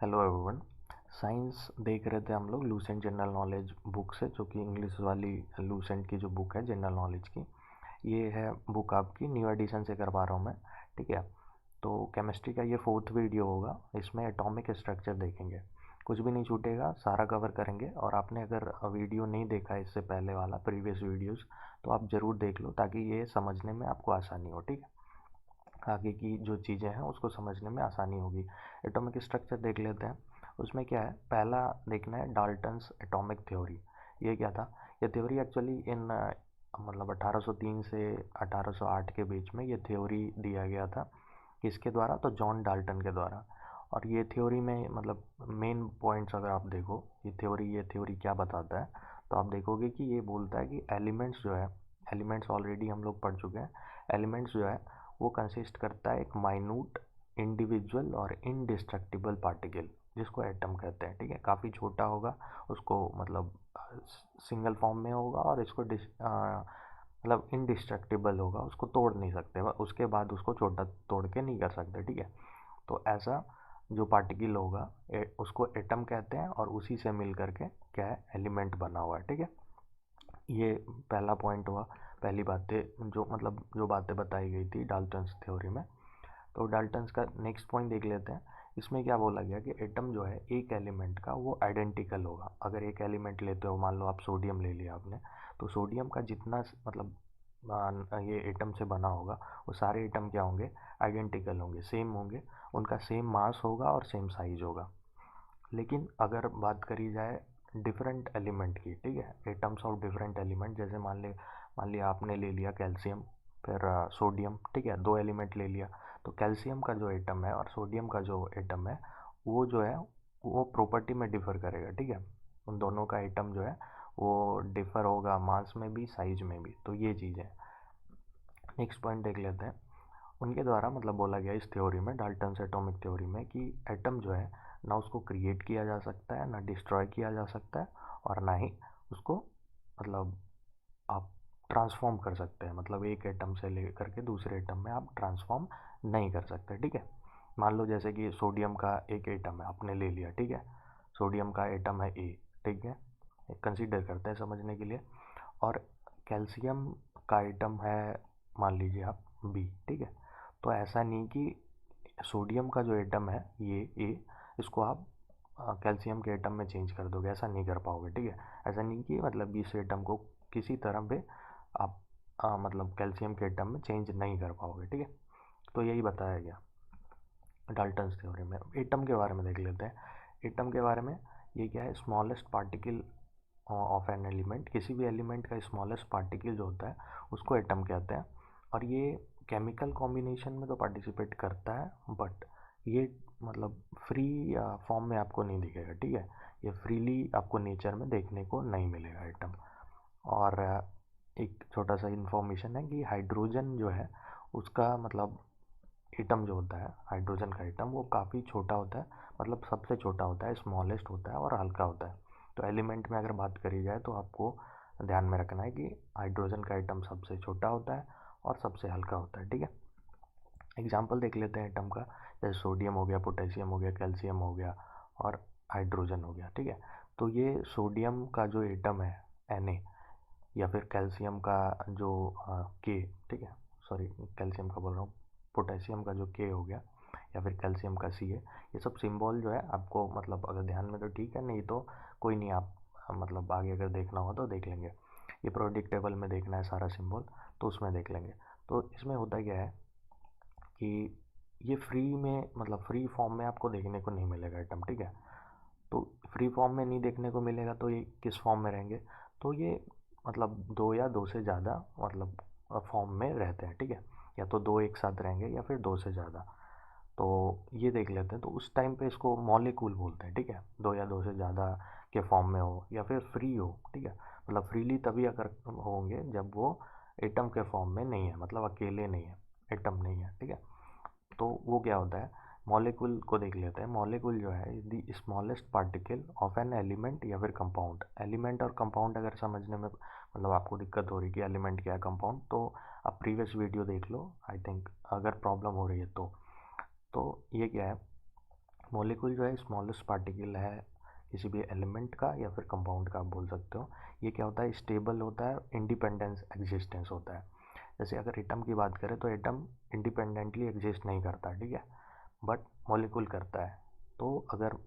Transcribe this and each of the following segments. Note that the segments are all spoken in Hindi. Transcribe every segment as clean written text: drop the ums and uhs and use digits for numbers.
Hello everyone. साइंस देख रहे थे हम लोग लूसेंट जनरल नॉलेज बुक से, जो कि इंग्लिश वाली लूसेंट की जो बुक है जनरल नॉलेज की। ये है बुक आपकी न्यू एडिशन से करवा रहा हूँ मैं। ठीक है, तो केमिस्ट्री का ये 4th वीडियो होगा। इसमें एटॉमिक स्ट्रक्चर देखेंगे, कुछ भी नहीं छूटेगा, सारा कवर करेंगे। और आपने अगर वीडियो नहीं देखा है इससे पहले वाला प्रीवियस वीडियोस, तो आप ज़रूर देख लो ताकि ये समझने में आपको आसानी हो। ठीक है, आगे की जो चीज़ें हैं उसको समझने में आसानी होगी। एटॉमिक स्ट्रक्चर देख लेते हैं। उसमें क्या है, पहला देखना है डाल्टन्स एटॉमिक थ्योरी। ये क्या था? ये थ्योरी एक्चुअली इन मतलब 1803 से 1808 के बीच में ये थ्योरी दिया गया था। किसके द्वारा? तो जॉन डाल्टन के द्वारा। और ये थ्योरी में मतलब मेन पॉइंट्स अगर आप देखो, ये थ्योरी क्या बताता है, तो आप देखोगे कि ये बोलता है कि एलिमेंट्स जो है, एलिमेंट्स ऑलरेडी हम लोग पढ़ चुके हैं। एलिमेंट्स जो है वो कंसिस्ट करता है एक माइन्यूट इंडिविजुअल और इनडिस्ट्रक्टिबल पार्टिकल, जिसको एटम कहते हैं। ठीक है, काफ़ी छोटा होगा, उसको मतलब सिंगल फॉर्म में होगा, और इसको मतलब इनडिस्ट्रक्टिबल होगा, उसको तोड़ नहीं सकते, उसके बाद उसको छोटा तोड़ के नहीं कर सकते। ठीक है, तो ऐसा जो पार्टिकल होगा उसको एटम कहते हैं, और उसी से मिल करके क्या है, एलिमेंट बना हुआ है। ठीक है, ये पहला पॉइंट हुआ। पहली बातें जो मतलब जो बातें बताई गई थी डाल्टन्स थ्योरी में। तो डाल्टन्स का नेक्स्ट पॉइंट देख लेते हैं। इसमें क्या बोला गया कि एटम जो है एक एलिमेंट का वो आइडेंटिकल होगा। अगर एक एलिमेंट लेते हो, मान लो आप सोडियम ले लिया आपने, तो सोडियम का जितना मतलब ये एटम से बना होगा, वो सारे एटम क्या होंगे, आइडेंटिकल होंगे, सेम होंगे, उनका सेम मास होगा और सेम साइज होगा। लेकिन अगर बात करी जाए डिफरेंट एलिमेंट की, ठीक है, एटम्स ऑफ डिफरेंट एलिमेंट, जैसे मान लिया आपने ले लिया कैल्शियम, फिर सोडियम। ठीक है, दो एलिमेंट ले लिया, तो कैल्शियम का जो एटम है और सोडियम का जो एटम है, वो जो है वो प्रॉपर्टी में डिफर करेगा। ठीक है, उन दोनों का एटम जो है वो डिफर होगा मास में भी, साइज में भी। तो ये चीज़ है। नेक्स्ट पॉइंट देख लेते हैं। उनके द्वारा मतलब बोला गया इस थ्योरी में, डाल्टन्स एटॉमिक थ्योरी में, कि एटम जो है ना उसको क्रिएट किया जा सकता है, ना डिस्ट्रॉय किया जा सकता है, और ना ही उसको मतलब आप ट्रांसफॉर्म कर सकते हैं। मतलब एक एटम से लेकर के दूसरे एटम में आप ट्रांसफॉर्म नहीं कर सकते। ठीक है, मान लो जैसे कि सोडियम का एक एटम है, आपने ले लिया। ठीक है, सोडियम का एटम है ए। ठीक है, कंसीडर करते हैं समझने के लिए। और कैल्शियम का एटम है, मान लीजिए आप बी। ठीक है, तो ऐसा नहीं कि सोडियम का जो एटम है ये ए, इसको आप कैल्शियम के एटम में चेंज कर दोगे, ऐसा नहीं कर पाओगे। ठीक है, ऐसा नहीं कि मतलब इस एटम को किसी तरह पे आप मतलब कैल्शियम के एटम में चेंज नहीं कर पाओगे। ठीक है, तो यही बताया गया डाल्टन्स थ्योरी में। एटम के बारे में देख लेते हैं। एटम के बारे में ये क्या है, smallest particle of an element. किसी भी एलिमेंट का स्मॉलेस्ट पार्टिकल जो होता है उसको एटम कहते हैं। और ये केमिकल कॉम्बिनेशन में तो पार्टिसिपेट करता है, बट ये मतलब फ्री फॉर्म में आपको नहीं दिखेगा। ठीक है, ये फ्रीली आपको नेचर में देखने को नहीं मिलेगा एटम। और एक छोटा सा इन्फॉर्मेशन है कि हाइड्रोजन जो है उसका मतलब एटम जो होता है, हाइड्रोजन का एटम, वो काफ़ी छोटा होता है, मतलब सबसे छोटा होता है, स्मॉलेस्ट होता है और हल्का होता है। तो एलिमेंट में अगर बात करी जाए तो आपको ध्यान में रखना है कि हाइड्रोजन का एटम सबसे छोटा होता है और सबसे हल्का होता है। ठीक है, एग्जाम्पल देख लेते हैं एटम का। जैसे सोडियम हो गया, पोटेशियम हो गया, कैल्शियम हो गया, और हाइड्रोजन हो गया। ठीक है, तो ये सोडियम का जो एटम है Na, या फिर कैल्शियम का जो के, ठीक है, सॉरी कैल्शियम का बोल रहा हूँ, पोटेशियम का जो के हो गया, या फिर कैल्शियम का सी है, ये सब सिंबल जो है आपको मतलब अगर ध्यान में तो ठीक है, नहीं तो कोई नहीं, आप मतलब आगे अगर देखना हो तो देख लेंगे। ये प्रोडिक्ट टेबल में देखना है सारा सिंबल, तो उसमें देख लेंगे। तो इसमें होता क्या है कि ये फ्री में मतलब फ्री फॉर्म में आपको देखने को नहीं मिलेगा एटम। ठीक है, तो फ्री फॉर्म में नहीं देखने को मिलेगा, तो ये किस फॉर्म में रहेंगे, तो ये मतलब दो या दो से ज़्यादा मतलब फॉर्म में रहते हैं। ठीक है, या तो दो एक साथ रहेंगे या फिर दो से ज़्यादा। तो ये देख लेते हैं। तो उस टाइम पे इसको मॉलिक्यूल बोलते हैं। ठीक है, दो या दो से ज़्यादा के फॉर्म में हो या फिर फ्री हो। ठीक है, मतलब फ्रीली तभी अगर होंगे जब वो एटम के फॉर्म में नहीं है, मतलब अकेले नहीं है, एटम नहीं है। ठीक है, तो वो क्या होता है, मॉलिक्यूल को देख लेते हैं। मॉलिक्यूल जो है the smallest particle of an element या फिर कंपाउंड। एलिमेंट और कंपाउंड अगर समझने में मतलब आपको दिक्कत हो रही कि एलिमेंट क्या है, कंपाउंड, तो आप प्रीवियस वीडियो देख लो, आई थिंक, अगर प्रॉब्लम हो रही है तो ये क्या है, मॉलिक्यूल जो है स्मॉलेस्ट पार्टिकल है किसी भी एलिमेंट का या फिर कंपाउंड का आप बोल सकते हो। ये क्या होता है, स्टेबल होता है, इंडिपेंडेंस एग्जिस्टेंस होता है। जैसे अगर एटम की बात करें तो एटम इंडिपेंडेंटली एग्जिस्ट नहीं करता, ठीक है, बट मॉलिक्यूल करता है। तो अगर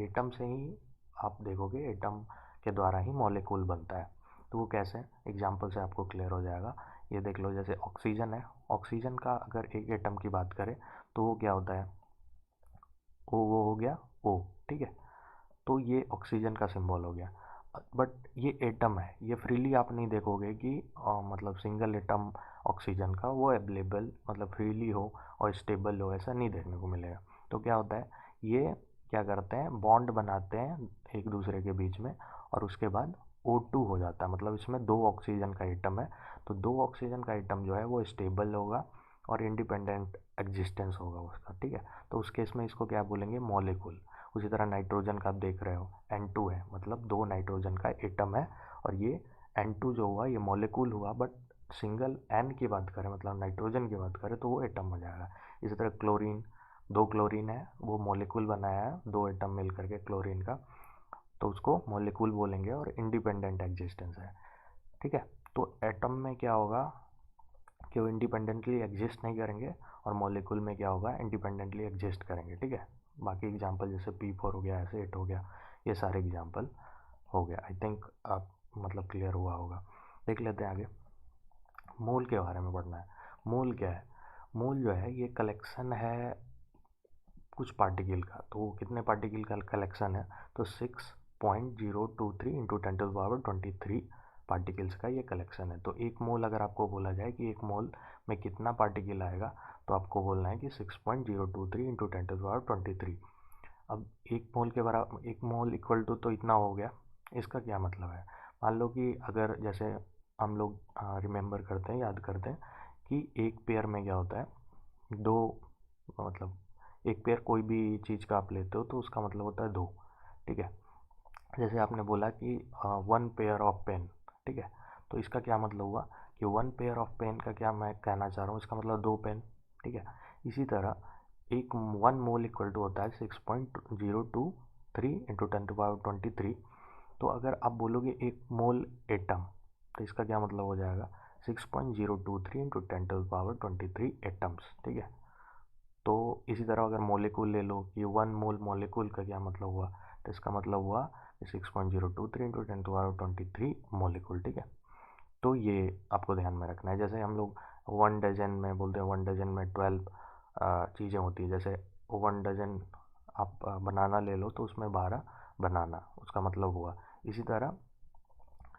एटम से ही आप देखोगे, एटम के द्वारा ही मॉलिक्यूल बनता है। तो वो कैसे, एग्जाम्पल से आपको क्लियर हो जाएगा। ये देख लो, जैसे ऑक्सीजन है, ऑक्सीजन का अगर एक एटम की बात करें तो वो क्या होता है, वो हो गया ओ, ठीक है। तो ये ऑक्सीजन का सिंबल हो गया। बट ये एटम है, ये फ्रीली आप नहीं देखोगे कि मतलब सिंगल एटम ऑक्सीजन का वो अवेलेबल मतलब फ्रीली हो और स्टेबल हो, ऐसा नहीं देखने को मिलेगा। तो क्या होता है, ये क्या करते हैं, बॉन्ड बनाते हैं एक दूसरे के बीच में, और उसके बाद O2 हो जाता है। मतलब इसमें दो ऑक्सीजन का एटम है, तो दो ऑक्सीजन का एटम जो है वो स्टेबल होगा और इंडिपेंडेंट एग्जिस्टेंस होगा उसका, ठीक है। तो उस केस में इसको क्या बोलेंगे, मॉलिक्यूल। उसी तरह नाइट्रोजन का आप देख रहे हो, N2 है, मतलब दो नाइट्रोजन का एटम है, और ये N2 जो हुआ ये मॉलिक्यूल हुआ। बट सिंगल N की बात करें, मतलब नाइट्रोजन की बात करें, तो वो एटम हो जाएगा। इसी तरह क्लोरीन, दो क्लोरीन है, वो मॉलिक्यूल बनाया है दो एटम मिल करके क्लोरीन का, तो उसको मॉलिक्यूल बोलेंगे और इंडिपेंडेंट एग्जिस्टेंस है, ठीक है। तो एटम में क्या होगा कि वो इंडिपेंडेंटली एग्जिस्ट नहीं करेंगे, और मॉलिक्यूल में क्या होगा, इंडिपेंडेंटली एग्जिस्ट करेंगे, ठीक है। बाकी एग्जांपल जैसे P4 हो गया, ऐसे 8 हो गया, ये सारे एग्जांपल हो गया। आई थिंक आप मतलब क्लियर हुआ होगा। देख लेते हैं आगे, मोल के बारे में पढ़ना है। मोल क्या है, मोल जो है ये कलेक्शन है कुछ पार्टिकल का। तो वो कितने पार्टिकल का कलेक्शन है, तो 6.023 इंटू 10⁻23 पार्टिकल्स का ये कलेक्शन है। तो एक मोल अगर आपको बोला जाए कि एक मोल में कितना पार्टिकल आएगा, तो आपको बोलना है कि 6.023 इंटू 10⁻23। अब एक मोल के बराबर, एक मोल इक्वल टू तो इतना हो गया। इसका क्या मतलब है, मान लो कि अगर जैसे हम लोग रिमेंबर करते हैं, याद करते हैं कि एक पेयर में क्या होता है, दो, मतलब एक पेयर कोई भी चीज़ का आप लेते हो तो उसका मतलब होता है दो, ठीक है। जैसे आपने बोला कि वन पेयर ऑफ पेन, ठीक है, तो इसका क्या मतलब हुआ कि वन पेयर ऑफ पेन का क्या मैं कहना चाह रहा हूँ, इसका मतलब दो पेन, ठीक है। इसी तरह एक वन मोल इक्वल टू होता है 6.023 इंटू 10⁻23। तो अगर आप बोलोगे एक मोल एटम, तो इसका क्या मतलब हो जाएगा, 6.023 इंटू 10⁻23 एटम्स, ठीक है। तो इसी तरह अगर मॉलिक्यूल ले लो कि वन मोल मॉलिक्यूल का क्या मतलब हुआ, तो इसका मतलब हुआ 6.023 इंटू 10⁻23 मॉलिक्यूल, ठीक है। तो ये आपको ध्यान में रखना है। जैसे हम लोग वन डजन में बोलते हैं, वन डजन में 12 चीज़ें होती है। जैसे वन डजन आप बनाना ले लो तो उसमें 12 बनाना उसका मतलब हुआ। इसी तरह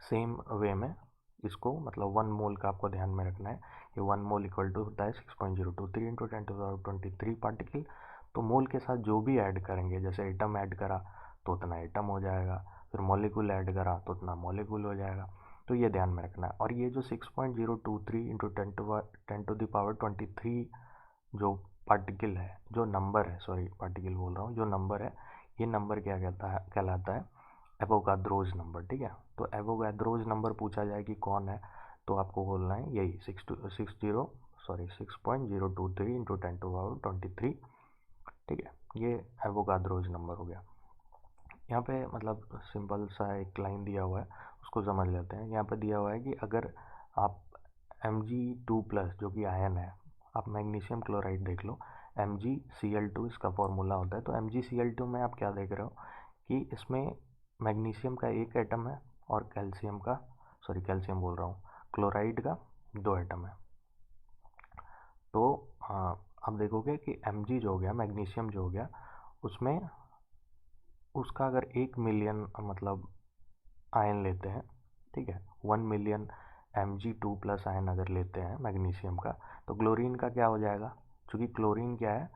सेम वे में इसको मतलब वन मोल का आपको ध्यान में रखना है कि वन मोल इक्वल टू होता है 6.023 इंटू 10⁻23 पार्टिकल। तो मोल के साथ जो भी ऐड करेंगे, जैसे एटम ऐड करा तो उतना एटम हो जाएगा, फिर मॉलिक्यूल ऐड करा तो उतना मॉलिक्यूल हो जाएगा। तो ये ध्यान में रखना है। और ये जो 6.023 इंटू 10⁻23 जो पार्टिकल है, जो नंबर है, सॉरी पार्टिकल बोल रहा हूँ, जो नंबर है, ये नंबर क्या कहलाता है, एवोगाद्रोज नंबर, ठीक है। तो एवोगाद्रोज नंबर पूछा जाए कि कौन है, तो आपको बोलना है यही 6.023 इंटू 10⁻23, ठीक है। ये एवोगाद्रोज नंबर हो गया। यहाँ पे मतलब सिंपल सा एक लाइन दिया हुआ है, उसको समझ लेते हैं। यहाँ पे दिया हुआ है कि अगर आप Mg2+ जो कि आयन है, आप मैग्नीशियम क्लोराइड देख लो, MgCl2 इसका फॉर्मूला होता है। तो MgCl2 में आप क्या देख रहे हो कि इसमें मैग्नीशियम का एक एटम है और कैल्शियम का, सॉरी कैल्शियम बोल रहा हूँ, क्लोराइड का दो एटम है। तो आप देखोगे कि Mg जो हो गया, मैग्नीशियम जो हो गया, उसमें उसका अगर 1 मिलियन मतलब आयन लेते हैं, ठीक है, 1 मिलियन Mg2+ आयन अगर लेते हैं मैग्नीशियम का, तो क्लोरीन का क्या हो जाएगा, चूँकि क्लोरीन क्या है,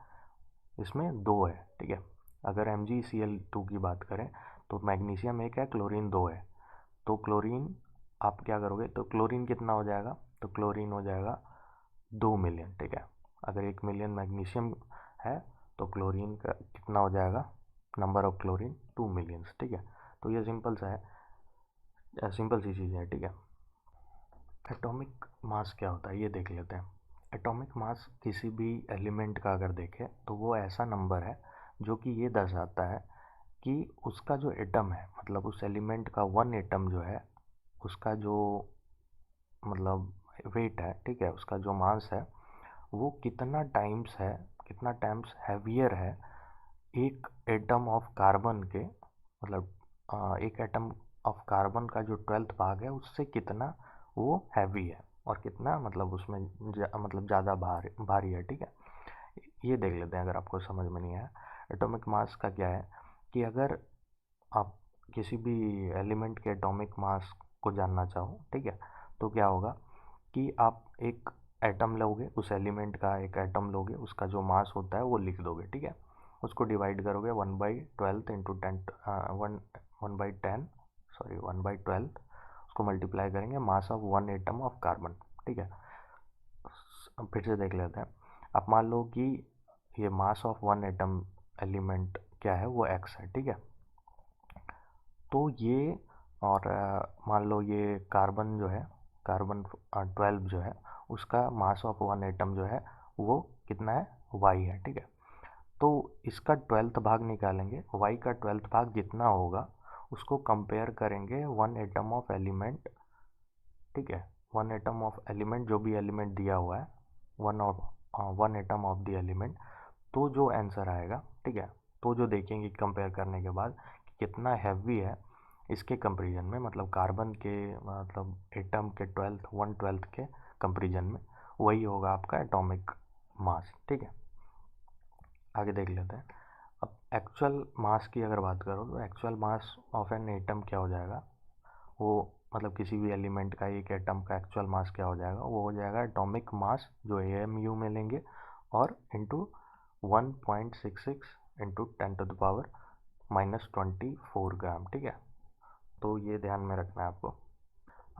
इसमें दो है, ठीक है। अगर MgCl2 की बात करें तो मैग्नीशियम एक है, क्लोरीन दो है। तो क्लोरीन आप क्या करोगे, तो क्लोरीन कितना हो जाएगा, तो क्लोरीन हो जाएगा 2 मिलियन, ठीक है। अगर 1 मिलियन मैग्नीशियम है तो क्लोरीन का कितना हो जाएगा, नंबर ऑफ क्लोरीन 2 मिलियंस, ठीक है। तो ये सिंपल सा है, सिंपल सी चीज़ है, ठीक है। एटॉमिक मास क्या होता है ये देख लेते हैं। एटॉमिक मास किसी भी एलिमेंट का अगर देखें तो वो ऐसा नंबर है जो कि ये दर्शाता है कि उसका जो एटम है, मतलब उस एलिमेंट का वन एटम जो है, उसका जो मतलब वेट है, ठीक है, उसका जो मास है, वो कितना टाइम्स हैवियर है एक एटम ऑफ कार्बन के, मतलब एक एटम ऑफ कार्बन का जो 12th भाग है उससे कितना वो हैवी है, और कितना मतलब उसमें मतलब ज़्यादा भारी है, ठीक है। ये देख लेते हैं अगर आपको समझ में नहीं आया। एटॉमिक मास का क्या है कि अगर आप किसी भी एलिमेंट के एटॉमिक मास को जानना चाहो, ठीक है, तो क्या होगा कि आप एक एटम लोगे, उस एलिमेंट का एक एटम लोगे, उसका जो मास होता है वो लिख दोगे, ठीक है। उसको डिवाइड करोगे 1/12 इंटू 10 1/10 सॉरी 1/12, उसको मल्टीप्लाई करेंगे mass of one atom of carbon, ठीक है। अब फिर से देख लेते हैं। आप मान लो कि ये mass of one atom element क्या है, वो x है, ठीक है। तो ये और मान लो ये कार्बन जो है, कार्बन 12 जो है, उसका मास ऑफ वन एटम जो है वो कितना है, y है, ठीक है। तो इसका 12th भाग निकालेंगे, y का 12th भाग जितना होगा उसको कंपेयर करेंगे वन एटम ऑफ एलिमेंट, ठीक है। वन एटम ऑफ एलिमेंट, जो भी एलिमेंट दिया हुआ है, one atom of the element, तो जो आंसर आएगा, ठीक है, तो जो देखेंगे कंपेयर करने के बाद कि कितना हैवी है इसके कंपैरिजन में, मतलब कार्बन के मतलब एटम के 1/12 के कंपैरिजन में, वही होगा आपका एटॉमिक मास, ठीक है। आगे देख लेते हैं। अब एक्चुअल मास की अगर बात करो तो actual mass of an atom क्या हो जाएगा, वो मतलब किसी भी एलिमेंट का एक एटम का एक्चुअल मास क्या हो जाएगा, वो हो जाएगा एटॉमिक मास जो AMU में लेंगे और इंटू 1.66 इंटू 10⁻⁻24 ग्राम, ठीक है। तो ये ध्यान में रखना है आपको।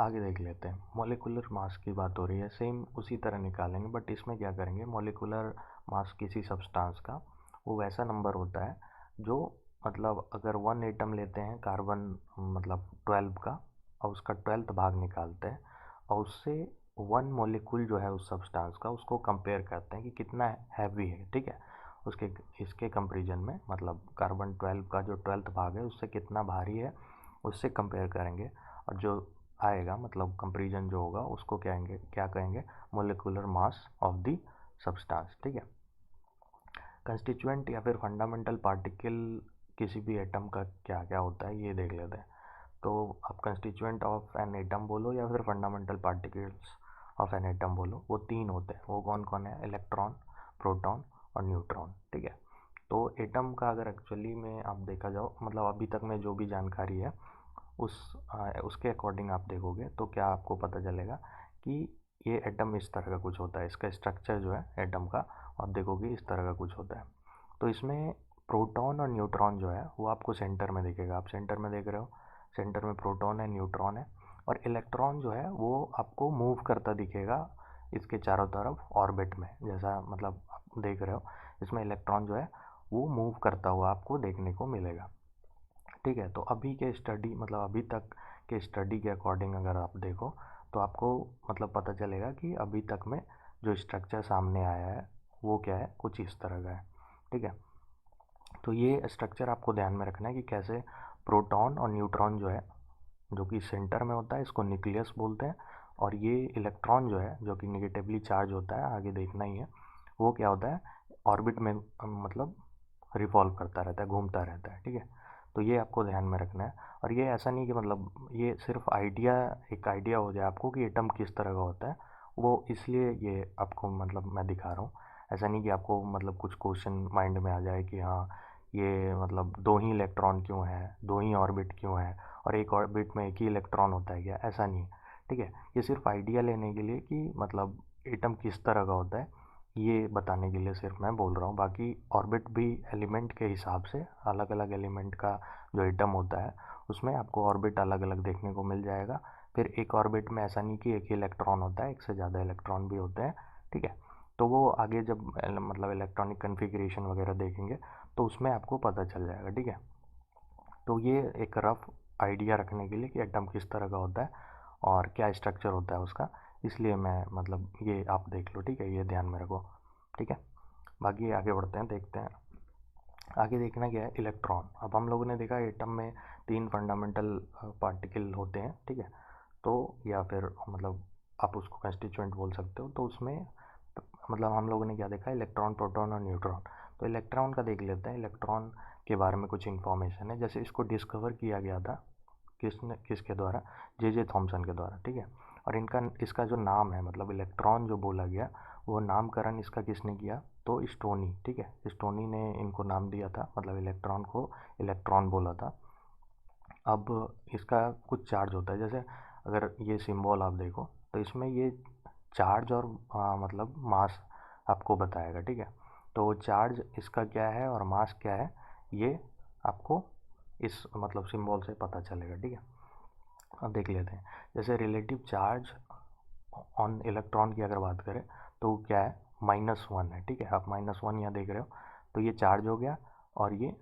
आगे देख लेते हैं। मॉलिक्यूलर मास की बात हो रही है, सेम उसी तरह निकालेंगे, बट इसमें क्या करेंगे, मॉलिक्यूलर मास किसी सब्सटेंस का वो वैसा नंबर होता है जो, मतलब अगर वन एटम लेते हैं कार्बन मतलब 12 का, और उसका 12th भाग निकालते हैं और उससे वन मॉलिक्यूल जो है उस सब्सटेंस का, उसको कंपेयर करते हैं कि कितना हैवी है, ठीक है। उसके इसके कंपेरिजन में, मतलब कार्बन 12 का जो 12th भाग है उससे कितना भारी है, उससे कंपेयर करेंगे, और जो आएगा मतलब कंपेरिजन जो होगा उसको क्या कहेंगे, molecular mass of the substance, ठीक है। कंस्टिट्यूएंट या फिर फंडामेंटल पार्टिकल किसी भी एटम का क्या क्या होता है ये देख लेते हैं। तो आप कंस्टिट्यूएंट ऑफ एन एटम बोलो या फिर fundamental particles of an atom बोलो, वो तीन होते हैं। वो कौन कौन है, इलेक्ट्रॉन, प्रोटॉन और न्यूट्रॉन, ठीक है। तो एटम का अगर एक्चुअली में आप देखा जाओ, मतलब अभी तक में जो भी जानकारी है उसके अकॉर्डिंग आप देखोगे तो क्या आपको पता चलेगा कि ये एटम इस तरह का कुछ होता है, इसका स्ट्रक्चर जो है एटम का, आप देखोगे इस तरह का कुछ होता है। तो इसमें प्रोटॉन और न्यूट्रॉन जो है वो आपको सेंटर में दिखेगा, आप सेंटर में देख रहे हो, सेंटर में प्रोटॉन है, न्यूट्रॉन है, और इलेक्ट्रॉन जो है वो आपको मूव करता दिखेगा इसके चारों तरफ ऑर्बिट में, जैसा मतलब आप देख रहे हो इसमें इलेक्ट्रॉन जो है वो मूव करता हुआ आपको देखने को मिलेगा, ठीक है। तो अभी के स्टडी, मतलब अभी तक के स्टडी के अकॉर्डिंग अगर आप देखो तो आपको मतलब पता चलेगा कि अभी तक में जो स्ट्रक्चर सामने आया है वो क्या है, कुछ इस तरह का है, ठीक है। तो ये स्ट्रक्चर आपको ध्यान में रखना है कि कैसे प्रोटॉन और न्यूट्रॉन जो है, जो कि सेंटर में होता है, इसको न्यूक्लियस बोलते हैं, और ये इलेक्ट्रॉन जो है जो कि निगेटिवली चार्ज होता है, आगे देखना ही है, वो क्या होता है, ऑर्बिट में मतलब रिवॉल्व करता रहता है, घूमता रहता है, ठीक है। तो ये आपको ध्यान में रखना है। और ये ऐसा नहीं कि मतलब ये सिर्फ आइडिया, एक आइडिया हो जाए आपको कि एटम किस तरह का होता है, वो इसलिए ये आपको मतलब मैं दिखा रहा हूँ। ऐसा नहीं कि आपको मतलब कुछ क्वेश्चन माइंड में आ जाए कि हाँ ये मतलब दो ही इलेक्ट्रॉन क्यों है, दो ही ऑर्बिट क्यों है, और एक ऑर्बिट में एक ही इलेक्ट्रॉन होता है क्या, ऐसा नहीं है, ठीक है। ये सिर्फ आइडिया लेने के लिए कि मतलब एटम किस तरह का होता है ये बताने के लिए सिर्फ मैं बोल रहा हूँ। बाकी ऑर्बिट भी एलिमेंट के हिसाब से, अलग अलग एलिमेंट का जो एटम होता है उसमें आपको ऑर्बिट अलग अलग देखने को मिल जाएगा। फिर एक ऑर्बिट में ऐसा नहीं कि एक ही इलेक्ट्रॉन होता है, एक से ज़्यादा इलेक्ट्रॉन भी होते हैं, ठीक है। तो वो आगे जब मतलब इलेक्ट्रॉनिक कन्फिग्रेशन वगैरह देखेंगे तो उसमें आपको पता चल जाएगा, ठीक है। तो ये एक रफ आइडिया रखने के लिए कि एटम किस तरह का होता है और क्या स्ट्रक्चर होता है उसका, इसलिए मैं मतलब ये आप देख लो, ठीक है, ये ध्यान में रखो, ठीक है। बाकी आगे बढ़ते हैं, देखते हैं। आगे देखना क्या है, इलेक्ट्रॉन। अब हम लोगों ने देखा एटम में 3 फंडामेंटल पार्टिकल होते हैं, ठीक है। तो या फिर मतलब आप उसको कंस्टिट्यूएंट बोल सकते हो। तो उसमें मतलब हम लोगों ने क्या देखा, इलेक्ट्रॉन, प्रोटॉन और न्यूट्रॉन। तो इलेक्ट्रॉन का देख लेते हैं। इलेक्ट्रॉन के बारे में कुछ इन्फॉर्मेशन है। जैसे इसको डिस्कवर किया गया था किसके द्वारा, जे थॉमसन के द्वारा, ठीक है। और इसका जो नाम है, मतलब इलेक्ट्रॉन जो बोला गया, वो नामकरण इसका किसने किया, तो स्टोनी, ठीक है। स्टोनी ने इनको नाम दिया था, मतलब इलेक्ट्रॉन को इलेक्ट्रॉन बोला था। अब इसका कुछ चार्ज होता है। जैसे अगर ये सिंबल आप देखो तो इसमें ये चार्ज और मतलब मास आपको बताएगा, ठीक है। तो चार्ज इसका क्या है और मास क्या है, ये आपको इस मतलब सिंबल से पता चलेगा, ठीक है। अब देख लेते हैं। जैसे रिलेटिव चार्ज ऑन इलेक्ट्रॉन की अगर बात करें तो क्या है, -1 है, ठीक है। आप -1 यहाँ देख रहे हो। तो ये चार्ज हो गया और ये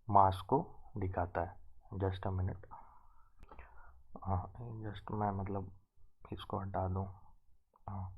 मास को दिखाता है। जस्ट अ मिनट, हाँ, जस्ट मैं मतलब इसको हटा दूँ। हाँ,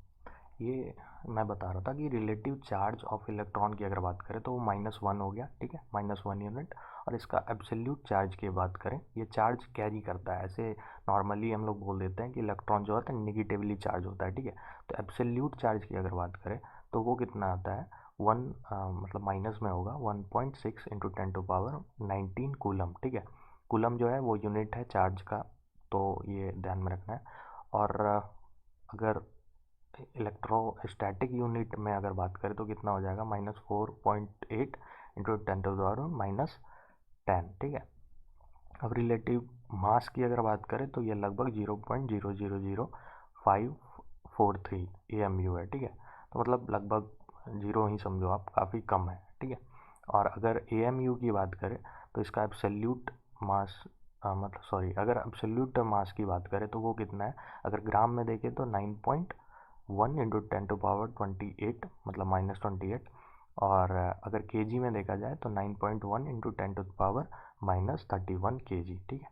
ये मैं बता रहा था कि रिलेटिव चार्ज ऑफ इलेक्ट्रॉन की अगर बात करें तो वो -1 हो गया, ठीक है, -1 यूनिट। और इसका एब्सोल्यूट चार्ज की बात करें, ये चार्ज कैरी करता है। ऐसे नॉर्मली हम लोग बोल देते हैं कि इलेक्ट्रॉन जो होता है नेगेटिवली चार्ज होता है, ठीक है। तो एब्सोल्यूट चार्ज की अगर बात करें तो वो कितना आता है, मतलब माइनस में होगा 1.6 इंटू 10⁻19 कूलम, ठीक है। कूलम जो है वो यूनिट है चार्ज का, तो ये ध्यान में रखना है। और अगर इलेक्ट्रोस्टैटिक यूनिट में अगर बात करें तो कितना हो जाएगा, -4.8 इंटू 10⁻−10, ठीक है। अब रिलेटिव मास की अगर बात करें तो ये लगभग 0.0000543 AMU है, ठीक है। तो मतलब लगभग जीरो ही समझो आप, काफ़ी कम है, ठीक है। और अगर AMU की बात करें तो इसका एब्सोल्यूट मास मतलब सॉरी, अगर एब्सोल्यूट मास की बात करें तो वो कितना है, अगर ग्राम में देखें तो 9.1 इंटू 10⁻28 मतलब -28। और अगर केजी में देखा जाए तो 9.1 इंटू 10⁻−31 kg, ठीक है।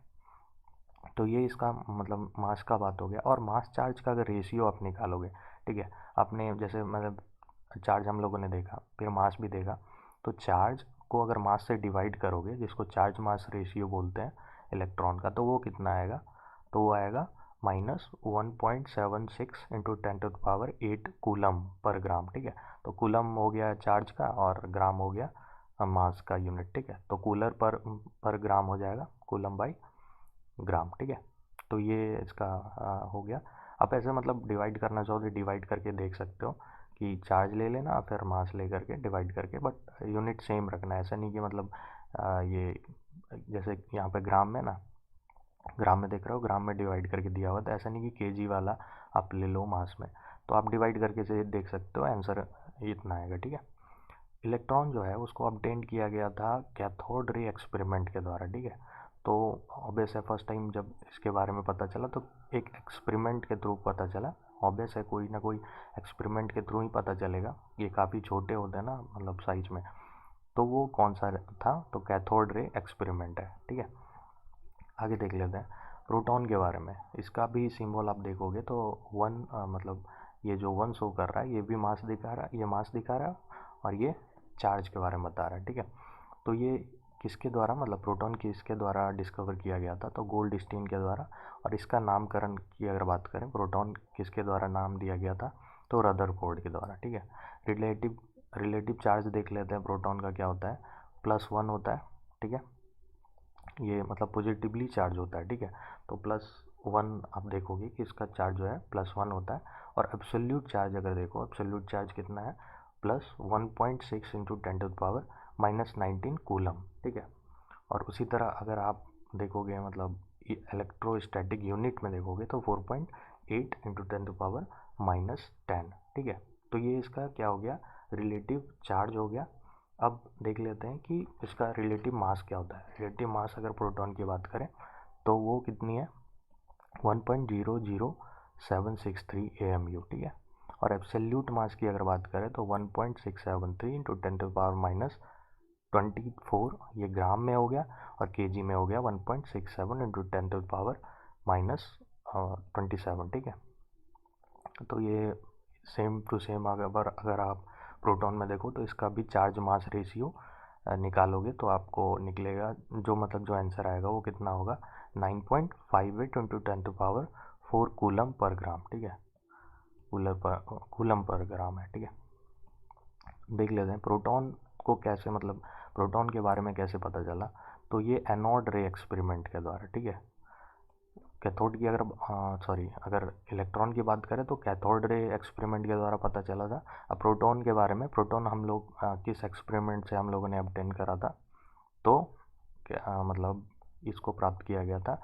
तो ये इसका मतलब मास का बात हो गया। और मास चार्ज का अगर रेशियो आप निकालोगे, ठीक है, आपने जैसे मतलब चार्ज हम लोगों ने देखा, फिर मास भी देखा। तो चार्ज को अगर मास से डिवाइड करोगे, जिसको चार्ज मास रेशियो बोलते हैं इलेक्ट्रॉन का, तो वो कितना आएगा, तो वो आएगा -1.76 इंटू 10⁸ कूलम पर ग्राम, ठीक है। तो कूलम हो गया चार्ज का और ग्राम हो गया मास का यूनिट, ठीक है। तो कूलर पर ग्राम हो जाएगा, कूलम बाई ग्राम, ठीक है। तो ये इसका हो गया। आप ऐसे मतलब डिवाइड करना चाहो तो डिवाइड करके देख सकते हो कि चार्ज ले लेना फिर मास ले करके डिवाइड करके, बट यूनिट सेम रखना है। ऐसा नहीं कि मतलब ये जैसे यहाँ पे ग्राम में ना, ग्राम में देख रहे हो, ग्राम में डिवाइड करके दिया हुआ, तो ऐसा नहीं कि केजी वाला आप ले लो मास में। तो आप डिवाइड करके से देख सकते हो, आंसर इतना आएगा, ठीक है। इलेक्ट्रॉन जो है उसको ऑब्टेन किया गया था कैथोड रे एक्सपेरिमेंट के द्वारा, ठीक है। तो ऑब्वियस है, फर्स्ट टाइम जब इसके बारे में पता चला तो एक एक्सपेरिमेंट के थ्रू पता चला। ऑब्वियस है, कोई ना कोई एक्सपेरिमेंट के थ्रू ही पता चलेगा। ये काफ़ी छोटे होते हैं ना मतलब साइज में। तो वो कौन सा था, तो कैथोड रे एक्सपेरिमेंट है, ठीक है। आगे देख लेते हैं प्रोटॉन के बारे में। इसका भी सिंबल आप देखोगे तो मतलब ये जो 1 शो कर रहा है, ये भी मास दिखा रहा है, ये मास दिखा रहा है और ये चार्ज के बारे में बता रहा है, ठीक है। तो ये किसके द्वारा, मतलब प्रोटॉन किसके द्वारा डिस्कवर किया गया था, तो गोल्डस्टीन के द्वारा। और इसका नामकरण की अगर बात करें, प्रोटॉन किसके द्वारा नाम दिया गया था, तो रदरफोर्ड के द्वारा, ठीक है। रिलेटिव रिलेटिव चार्ज देख लेते हैं प्रोटॉन का क्या होता है, +1 होता है, ठीक है। ये मतलब पॉजिटिवली चार्ज होता है, ठीक है। तो +1 आप देखोगे कि इसका चार्ज जो है +1 होता है। और एब्सोल्यूट चार्ज अगर देखो, एब्सोल्यूट चार्ज कितना है, +1.6 इंटू 10⁻−19 कूलम, ठीक है। और उसी तरह अगर आप देखोगे मतलब इलेक्ट्रोस्टैटिक यूनिट में देखोगे तो 4.8 इंटू 10⁻−10, ठीक है। तो ये इसका क्या हो गया, रिलेटिव चार्ज हो गया। अब देख लेते हैं कि इसका रिलेटिव मास क्या होता है। रिलेटिव मास अगर प्रोटॉन की बात करें तो वो कितनी है, 1.00763 AMU, ठीक है। और एब्सोल्यूट मास की अगर बात करें तो 1.673 इंटू 10⁻24, ये ग्राम में हो गया। और केजी में हो गया 1.67 इंटू 10⁻27, ठीक है। तो ये सेम टू सेम अगर आप प्रोटॉन में देखो तो इसका भी चार्ज मास रेशियो निकालोगे तो आपको निकलेगा जो मतलब जो आंसर आएगा वो कितना होगा 9.58 इंटू 10⁴ कूलम पर ग्राम। ठीक है, कूलम पर ग्राम है। ठीक है, देख लेते हैं प्रोटॉन को कैसे मतलब प्रोटॉन के बारे में कैसे पता चला। तो ये एनोड रे एक्सपेरिमेंट के द्वारा। ठीक है, कैथोड की अगर इलेक्ट्रॉन की बात करें तो कैथोड रे एक्सपेरिमेंट के द्वारा पता चला था। अब प्रोटॉन के बारे में, प्रोटॉन हम लोग किस एक्सपेरिमेंट से हम लोगों ने ऑब्टेन करा था, तो मतलब इसको प्राप्त किया गया था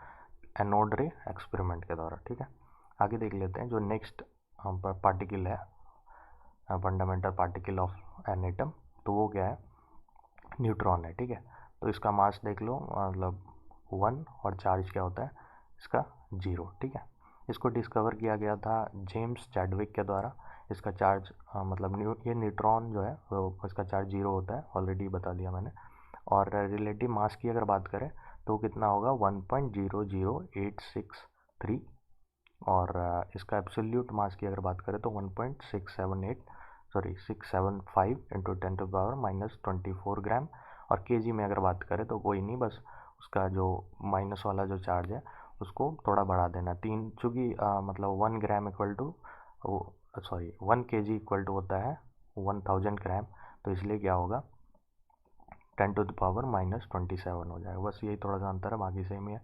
एनोड रे एक्सपेरिमेंट के द्वारा। ठीक है, आगे देख लेते हैं जो नेक्स्ट पार्टिकल है, fundamental particle of an atom, तो वो क्या है, न्यूट्रॉन है। ठीक है, तो इसका मास देख लो, मतलब 1 और चार्ज क्या होता है इसका 0। ठीक है, इसको डिस्कवर किया गया था जेम्स चैडविक के द्वारा। इसका चार्ज ये न्यूट्रॉन जो है वो इसका चार्ज 0 होता है, ऑलरेडी बता दिया मैंने। और रिलेटिव मास की अगर बात करें तो कितना होगा 1.00863, और इसका एब्सोल्यूट मास की अगर बात करें तो 675 इंटू 10⁻⁻24 ग्राम। और केजी में अगर बात करें तो कोई नहीं, बस उसका जो माइनस वाला जो चार्ज है उसको थोड़ा बढ़ा देना 3, चूँकि मतलब 1 gram equal to 1 KG equal to होता है 1000 ग्राम, तो इसलिए क्या होगा 10⁻⁻27 हो जाएगा। बस यही थोड़ा सा अंतर है, बाकी सेम ही है।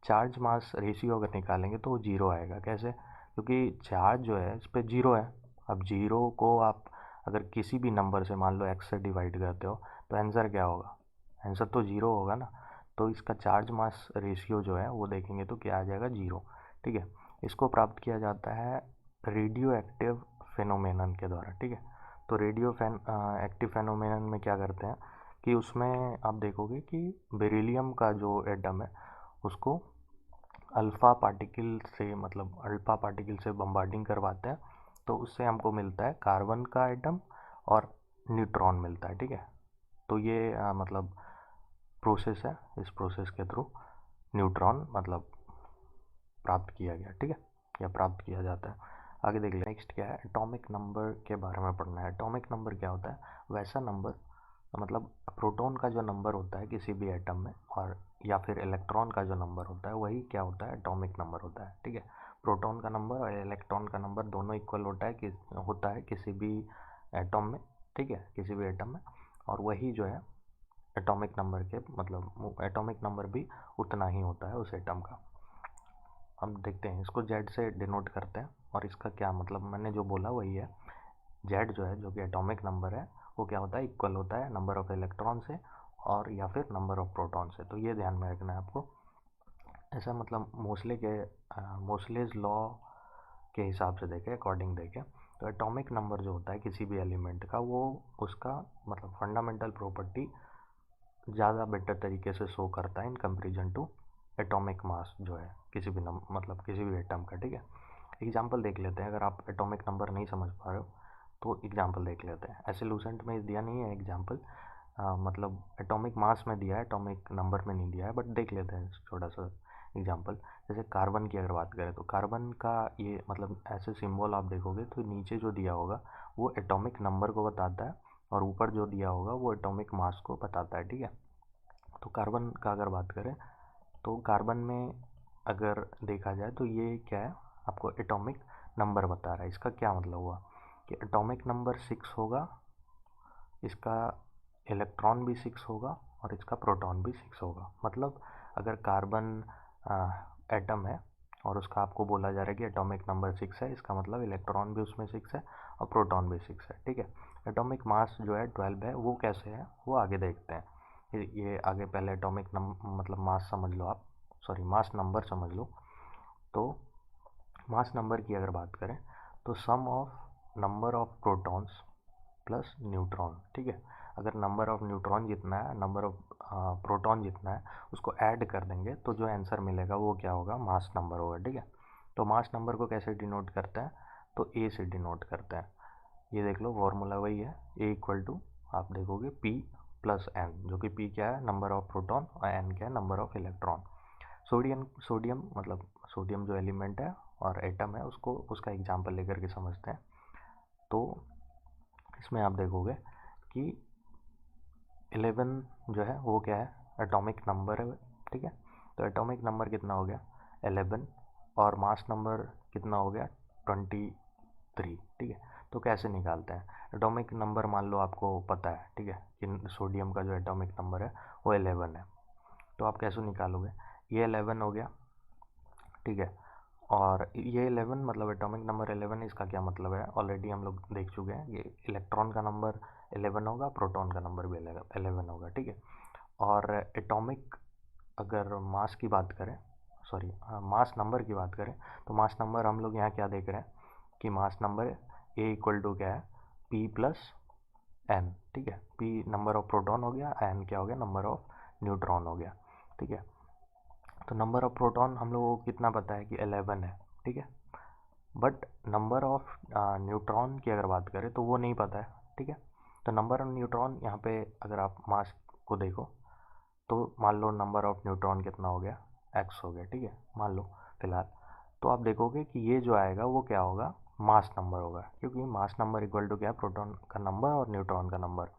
चार्ज मास रेशियो अगर निकालेंगे तो वो 0 आएगा। कैसे? क्योंकि चार्ज जो है इस पर 0 है। अब 0 को आप अगर किसी भी नंबर से मान लो x से डिवाइड करते हो तो आंसर क्या होगा, आंसर तो 0 होगा ना। तो इसका चार्ज मास रेशियो जो है वो देखेंगे तो क्या आ जाएगा 0। ठीक है, इसको प्राप्त किया जाता है रेडियो एक्टिव फेनोमेनन के द्वारा। ठीक है, तो रेडियो एक्टिव फेनोमेनन में क्या करते हैं कि उसमें आप देखोगे कि बेरिलियम का जो एटम है उसको अल्फ़ा पार्टिकल से बम्बार्डिंग करवाते हैं, तो उससे हमको मिलता है कार्बन का एटम और न्यूट्रॉन मिलता है। ठीक है, तो ये मतलब प्रोसेस है, इस प्रोसेस के थ्रू न्यूट्रॉन मतलब प्राप्त किया गया। ठीक है, या प्राप्त किया जाता है। आगे देख ले, नेक्स्ट क्या है, एटॉमिक नंबर के बारे में पढ़ना है। एटॉमिक नंबर क्या होता है, वैसा नंबर मतलब प्रोटॉन का जो नंबर होता है किसी भी एटम में, और या फिर इलेक्ट्रॉन का जो नंबर होता है वही क्या होता है एटॉमिक नंबर होता है। ठीक है, प्रोटॉन का नंबर और इलेक्ट्रॉन का नंबर दोनों इक्वल होता है किसी भी एटम में। ठीक है, किसी भी एटम में, और वही जो है एटॉमिक नंबर के मतलब एटॉमिक नंबर भी उतना ही होता है उस एटम का। हम देखते हैं, इसको जेड से डिनोट करते हैं, और इसका क्या मतलब मैंने जो बोला वही है। जेड जो है, जो कि एटॉमिक नंबर है, वो क्या होता है, इक्वल होता है नंबर ऑफ इलेक्ट्रॉन से और या फिर नंबर ऑफ प्रोटॉन से। तो ये ध्यान में रखना है आपको। ऐसा मतलब मोस्लेज लॉ के हिसाब से देखें, अकॉर्डिंग देखें, तो एटॉमिक नंबर जो होता है किसी भी एलिमेंट का, वो उसका मतलब फंडामेंटल प्रॉपर्टी ज़्यादा बेटर तरीके से शो करता है in comparison to atomic mass जो है किसी भी किसी भी एटम का। ठीक है, एग्जांपल देख लेते हैं। अगर आप एटॉमिक नंबर नहीं समझ पा रहे हो तो एग्जांपल देख लेते हैं। ऐसे लूसेंट में दिया नहीं है एग्जांपल, मतलब एटॉमिक मास में दिया है, एटॉमिक नंबर में नहीं दिया है, बट देख लेते हैं छोटा सा एग्जांपल। जैसे कार्बन की अगर बात करें तो कार्बन का ये मतलब ऐसे सिंबल आप देखोगे तो नीचे जो दिया होगा वो एटॉमिक नंबर को बताता है, और ऊपर जो दिया होगा वो एटॉमिक मास को बताता है। ठीक है, तो कार्बन का अगर बात करें तो कार्बन में अगर देखा जाए तो ये क्या है, आपको एटॉमिक नंबर बता रहा है। इसका क्या मतलब हुआ कि एटॉमिक नंबर 6 होगा, इसका इलेक्ट्रॉन भी 6 होगा और इसका प्रोटॉन भी 6 होगा। मतलब अगर कार्बन एटम है और उसका आपको बोला जा रहा है कि एटॉमिक नंबर 6 है, इसका मतलब इलेक्ट्रॉन भी उसमें 6 है और प्रोटॉन भी 6 है। ठीक है, एटॉमिक मास जो है 12 है, वो कैसे है वो आगे देखते हैं। ये आगे पहले एटॉमिक मतलब मास समझ लो आप, सॉरी मास नंबर समझ लो। तो मास नंबर की अगर बात करें तो sum of number of protons plus neutron. ठीक है, अगर नंबर ऑफ न्यूट्रॉन जितना है, नंबर ऑफ प्रोटॉन जितना है, उसको ऐड कर देंगे तो जो आंसर मिलेगा वो क्या होगा, मास नंबर होगा। ठीक है, तो मास नंबर को कैसे डिनोट करते हैं, तो ए से डिनोट करते हैं। ये देख लो फॉर्मूला वही है, ए इक्वल टू आप देखोगे पी प्लस एन, जो कि पी क्या है नंबर ऑफ प्रोटॉन और एन क्या है नंबर ऑफ इलेक्ट्रॉन। सोडियम मतलब सोडियम जो एलिमेंट है और एटम है, उसको उसका एग्जाम्पल लेकर के समझते हैं। तो इसमें आप देखोगे कि 11 जो है वो क्या है, एटॉमिक नंबर है, ठीक है। तो एटॉमिक नंबर कितना हो गया 11, और मास नंबर कितना हो गया 23, ठीक है। तो कैसे निकालते हैं, एटॉमिक नंबर मान लो आपको पता है, ठीक है, कि सोडियम का जो एटॉमिक नंबर है वो 11 है। तो आप कैसे निकालोगे, ये 11 हो गया, ठीक है। और ये 11 मतलब एटॉमिक नंबर 11, इसका क्या मतलब है ऑलरेडी हम लोग देख चुके हैं, ये इलेक्ट्रॉन का नंबर 11 होगा, प्रोटॉन का नंबर भी 11 होगा, ठीक है। और एटॉमिक अगर मास की बात करें, सॉरी मास नंबर की बात करें, तो मास नंबर हम लोग यहाँ क्या देख रहे हैं कि mass number a equal to क्या है पी प्लस एन, ठीक है। पी नंबर ऑफ प्रोटॉन हो गया, एन क्या हो गया नंबर ऑफ न्यूट्रॉन हो गया, ठीक है। तो नंबर ऑफ प्रोटॉन हम लोगों को कितना पता है कि 11 है, ठीक है। बट नंबर ऑफ न्यूट्रॉन की अगर बात करें तो वो नहीं पता है, ठीक है। तो नंबर ऑफ न्यूट्रॉन यहाँ पे अगर आप मास को देखो तो मान लो नंबर ऑफ न्यूट्रॉन कितना हो गया एक्स हो गया, ठीक है, मान लो फिलहाल। तो आप देखोगे कि ये जो आएगा वो क्या होगा मास नंबर होगा, क्योंकि मास नंबर इक्वल टू क्या है प्रोटॉन का नंबर और न्यूट्रॉन का नंबर।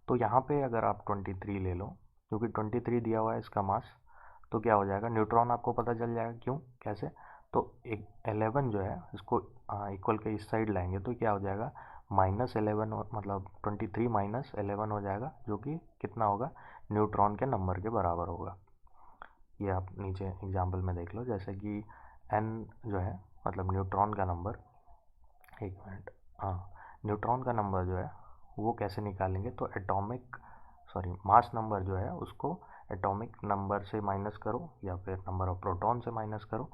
तो यहाँ पे अगर आप 23 ले लो, क्योंकि 23 दिया हुआ है इसका मास, तो क्या हो जाएगा न्यूट्रॉन आपको पता चल जाएगा, क्यों कैसे, तो एक 11 जो है इसको इक्वल के इस साइड लाएंगे तो क्या हो जाएगा -11, मतलब 23 -11 हो जाएगा, जो कि कितना होगा न्यूट्रॉन के नंबर के बराबर होगा। ये आप नीचे एग्जाम्पल में देख लो, जैसे कि एन जो है मतलब न्यूट्रॉन का नंबर, एक मिनट, हाँ, न्यूट्रॉन का नंबर जो है वो कैसे निकालेंगे, तो एटॉमिक सॉरी मास नंबर जो है उसको एटॉमिक नंबर से माइनस करो, या फिर नंबर ऑफ प्रोटॉन से माइनस करो,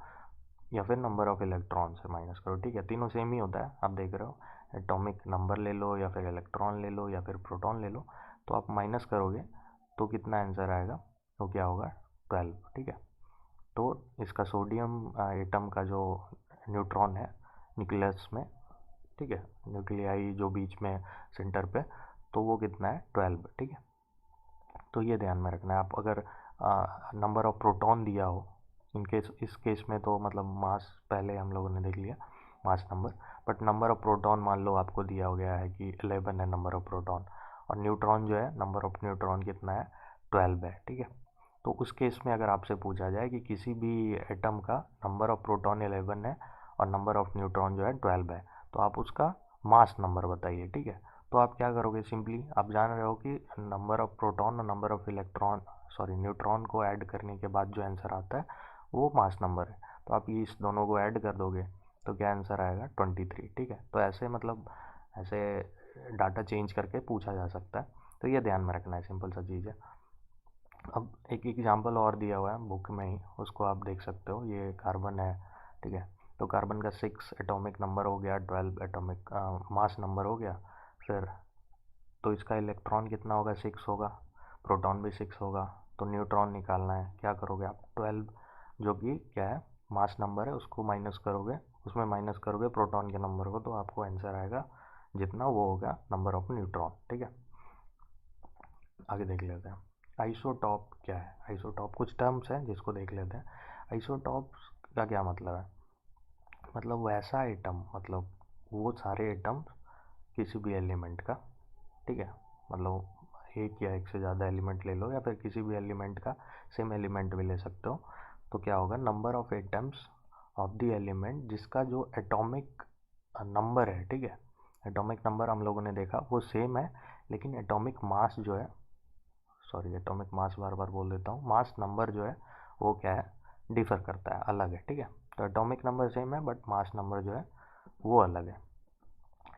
या फिर नंबर ऑफ इलेक्ट्रॉन से माइनस करो, ठीक है। तीनों सेम ही होता है, आप देख रहे हो, एटॉमिक नंबर ले लो या फिर इलेक्ट्रॉन ले लो या फिर प्रोटॉन ले लो, तो आप माइनस करोगे तो कितना आंसर आएगा, तो क्या होगा 12, ठीक है। तो इसका सोडियम एटम का जो न्यूट्रॉन है न्यूक्लियस में, ठीक है, न्यूक्लियाई जो बीच में सेंटर पे, तो वो कितना है 12, ठीक है। तो ये ध्यान में रखना है। आप अगर नंबर ऑफ प्रोटॉन दिया हो इनकेस, इस केस में तो मतलब मास पहले हम लोगों ने देख लिया mass number, but number of proton मान लो आपको दिया हो गया है कि 11 है नंबर ऑफ प्रोटॉन, और न्यूट्रॉन जो है नंबर ऑफ न्यूट्रॉन कितना है 12 है, ठीक है। तो उस केस में अगर आपसे पूछा जाए कि किसी भी एटम का नंबर ऑफ प्रोटॉन 11 है और नंबर ऑफ न्यूट्रॉन जो है 12 है, तो आप उसका मास नंबर बताइए, ठीक है। तो आप क्या करोगे, सिंपली आप जान रहे हो कि नंबर ऑफ प्रोटॉन और number of electron sorry neutron को ऐड करने के बाद जो आंसर आता है वो मास नंबर है। तो आप ये इस दोनों को ऐड कर दोगे तो क्या आंसर आएगा 23, ठीक है। तो ऐसे मतलब ऐसे डाटा चेंज करके पूछा जा सकता है, तो ये ध्यान में रखना है, सिंपल सा चीज़ है। अब एक एग्जांपल और दिया हुआ है बुक में ही, उसको आप देख सकते हो, ये कार्बन है, ठीक है। तो कार्बन का 6 एटॉमिक नंबर हो गया, 12 एटॉमिक मास नंबर हो गया, फिर तो इसका इलेक्ट्रॉन कितना होगा 6 होगा, प्रोटॉन भी 6 होगा, तो न्यूट्रॉन निकालना है, क्या करोगे आप 12 जो कि क्या है मास नंबर है उसको माइनस करोगे, उसमें माइनस करोगे प्रोटॉन के नंबर को, तो आपको आंसर आएगा जितना वो होगा नंबर ऑफ न्यूट्रॉन, ठीक है। आगे देख लेते हैं आइसोटॉप क्या है। आइसोटॉप कुछ टर्म्स हैं जिसको देख लेते हैं। आइसोटॉप का क्या मतलब है, मतलब वैसा एटम, मतलब वो सारे एटम किसी भी एलिमेंट का, ठीक है, मतलब एक या एक से ज़्यादा एलिमेंट ले लो या फिर किसी भी एलिमेंट का सेम एलिमेंट भी ले सकते हो, तो क्या होगा number of atoms of the element जिसका जो एटॉमिक नंबर है, ठीक है, एटॉमिक नंबर हम लोगों ने देखा वो सेम है, लेकिन एटॉमिक मास जो है, सॉरी एटॉमिक मास बार बार बोल देता हूँ, मास नंबर जो है वो क्या है डिफर करता है, अलग है, ठीक है। तो एटॉमिक नंबर सेम है बट मास नंबर जो है वो अलग है।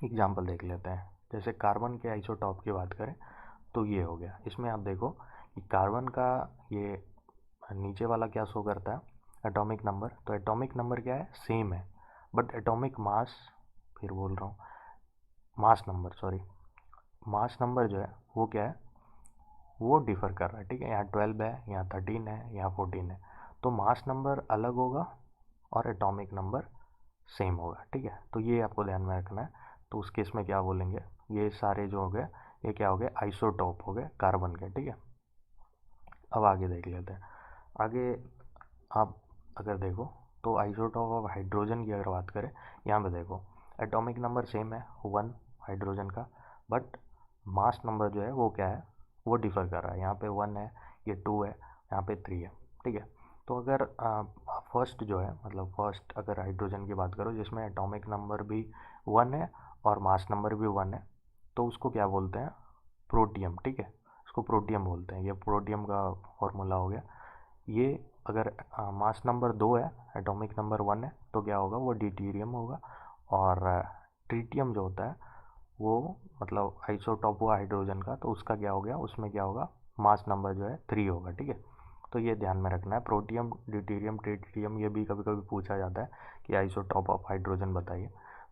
एग्जाम्पल देख लेते हैं, जैसे कार्बन के आइसोटॉप की बात करें तो ये हो गया, इसमें आप देखो कि कार्बन का ये नीचे वाला क्या शो करता है एटॉमिक नंबर, तो एटॉमिक नंबर क्या है सेम है, बट एटॉमिक मास, फिर बोल रहा हूँ mass number, sorry mass number जो है वो क्या है वो डिफर कर रहा है, ठीक है। यहाँ 12 है, यहाँ 13 है, यहाँ 14 है, तो मास नंबर अलग होगा और एटॉमिक नंबर सेम होगा, ठीक है। तो ये आपको ध्यान में रखना है। तो उस केस में क्या बोलेंगे, ये सारे जो हो गए ये क्या हो गए आइसोटॉप हो गए कार्बन के, ठीक है। अब आगे देख लेते हैं। आगे आप अगर देखो तो आइसोटॉप ऑफ हाइड्रोजन की अगर बात करें, यहाँ पे देखो एटॉमिक नंबर सेम है 1 हाइड्रोजन का, बट मास नंबर जो है वो क्या है वो डिफ़र कर रहा है। यहाँ पे 1 है, ये 2 है, यहाँ पे 3 है, ठीक है। तो अगर फर्स्ट जो है मतलब फर्स्ट अगर हाइड्रोजन की बात करो जिसमें एटॉमिक नंबर भी 1 है और मास नंबर भी 1 है, तो उसको क्या बोलते हैं? प्रोटियम, ठीक है। उसको प्रोटियम बोलते हैं। ये प्रोटियम का फॉर्मूला हो गया। ये अगर मास नंबर 2 है, एटॉमिक नंबर 1 है, तो क्या होगा? वो ड्यूटेरियम होगा। और ट्रिटियम जो होता है वो मतलब आइसोटॉप हुआ हाइड्रोजन का, तो उसका क्या हो गया? उसमें क्या होगा? मास नंबर जो है 3 होगा, ठीक है। तो ये ध्यान में रखना है। प्रोटियम, ड्यूटेरियम, ट्रिटियम ये भी कभी कभी पूछा जाता है कि आइसोटॉप ऑफ हाइड्रोजन बताइए।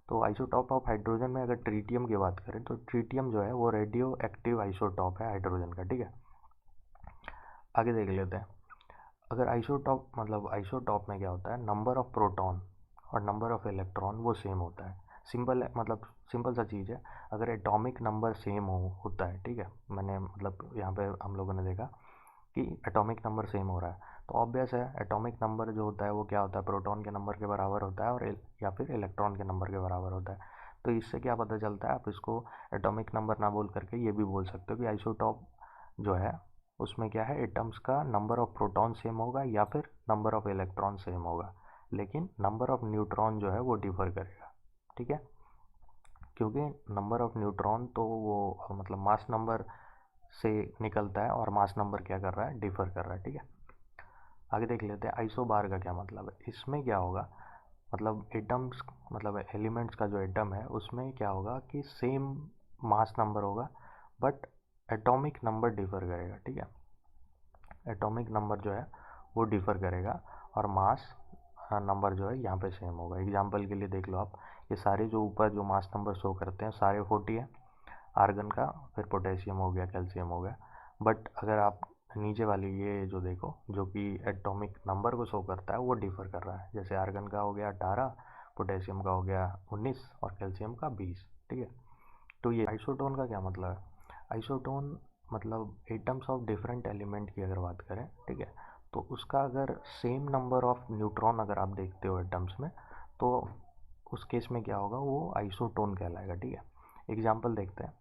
तो आइसोटॉप ऑफ हाइड्रोजन में अगर ट्रिटियम की बात करें तो ट्रिटियम जो है वो रेडियो एक्टिव आइसोटॉप है हाइड्रोजन का, ठीक है। आगे देख लेते हैं। अगर आइसोटॉप मतलब आइसोटॉप में क्या होता है? नंबर ऑफ प्रोटॉन और नंबर ऑफ इलेक्ट्रॉन वो सेम होता है। सिंपल है, मतलब सिंपल सा चीज़ है। अगर एटॉमिक नंबर सेम होता है, ठीक है। मैंने मतलब यहाँ पे हम लोगों ने देखा कि एटॉमिक नंबर सेम हो रहा है, तो ऑब्वियस है एटॉमिक नंबर जो होता है वो क्या होता है? प्रोटॉन के नंबर के बराबर होता है और या फिर इलेक्ट्रॉन के नंबर के बराबर होता है। तो इससे क्या पता चलता है? आप इसको एटॉमिक नंबर ना बोल करके ये भी बोल सकते हो कि आइसोटॉप जो है उसमें क्या है? एटम्स का नंबर ऑफ प्रोटॉन सेम होगा या फिर नंबर ऑफ इलेक्ट्रॉन सेम होगा, लेकिन नंबर ऑफ न्यूट्रॉन जो है वो डिफर करेगा, ठीक है। क्योंकि नंबर ऑफ न्यूट्रॉन तो वो मतलब मास नंबर से निकलता है और मास नंबर क्या कर रहा है? डिफर कर रहा है, ठीक है। आगे देख लेते हैं आइसोबार का क्या मतलब है। इसमें क्या होगा? मतलब एटम्स मतलब एलिमेंट्स का जो एटम है उसमें क्या होगा कि सेम मास नंबर होगा, बट एटॉमिक नंबर डिफर करेगा, ठीक है। एटॉमिक नंबर जो है वो डिफर करेगा और मास नंबर जो है यहाँ पे सेम होगा। एग्जांपल के लिए देख लो आप, ये सारे जो ऊपर जो मास नंबर शो करते हैं सारे 40 है आर्गन का, फिर पोटेशियम हो गया, कैल्शियम हो गया। बट अगर आप नीचे वाली ये जो देखो जो कि एटॉमिक नंबर को शो करता है वो डिफर कर रहा है। जैसे आर्गन का हो गया 18, पोटेशियम का हो गया 19 और कैल्शियम का 20, ठीक है। तो ये आइसोटोन का क्या मतलब है? आइसोटोन मतलब एटम्स ऑफ डिफरेंट एलिमेंट की अगर बात करें, ठीक है, तो उसका अगर सेम नंबर ऑफ न्यूट्रॉन अगर आप देखते हो एटम्स में, तो उस केस में क्या होगा? वो आइसोटोन कहलाएगा, ठीक है। एग्जांपल देखते हैं।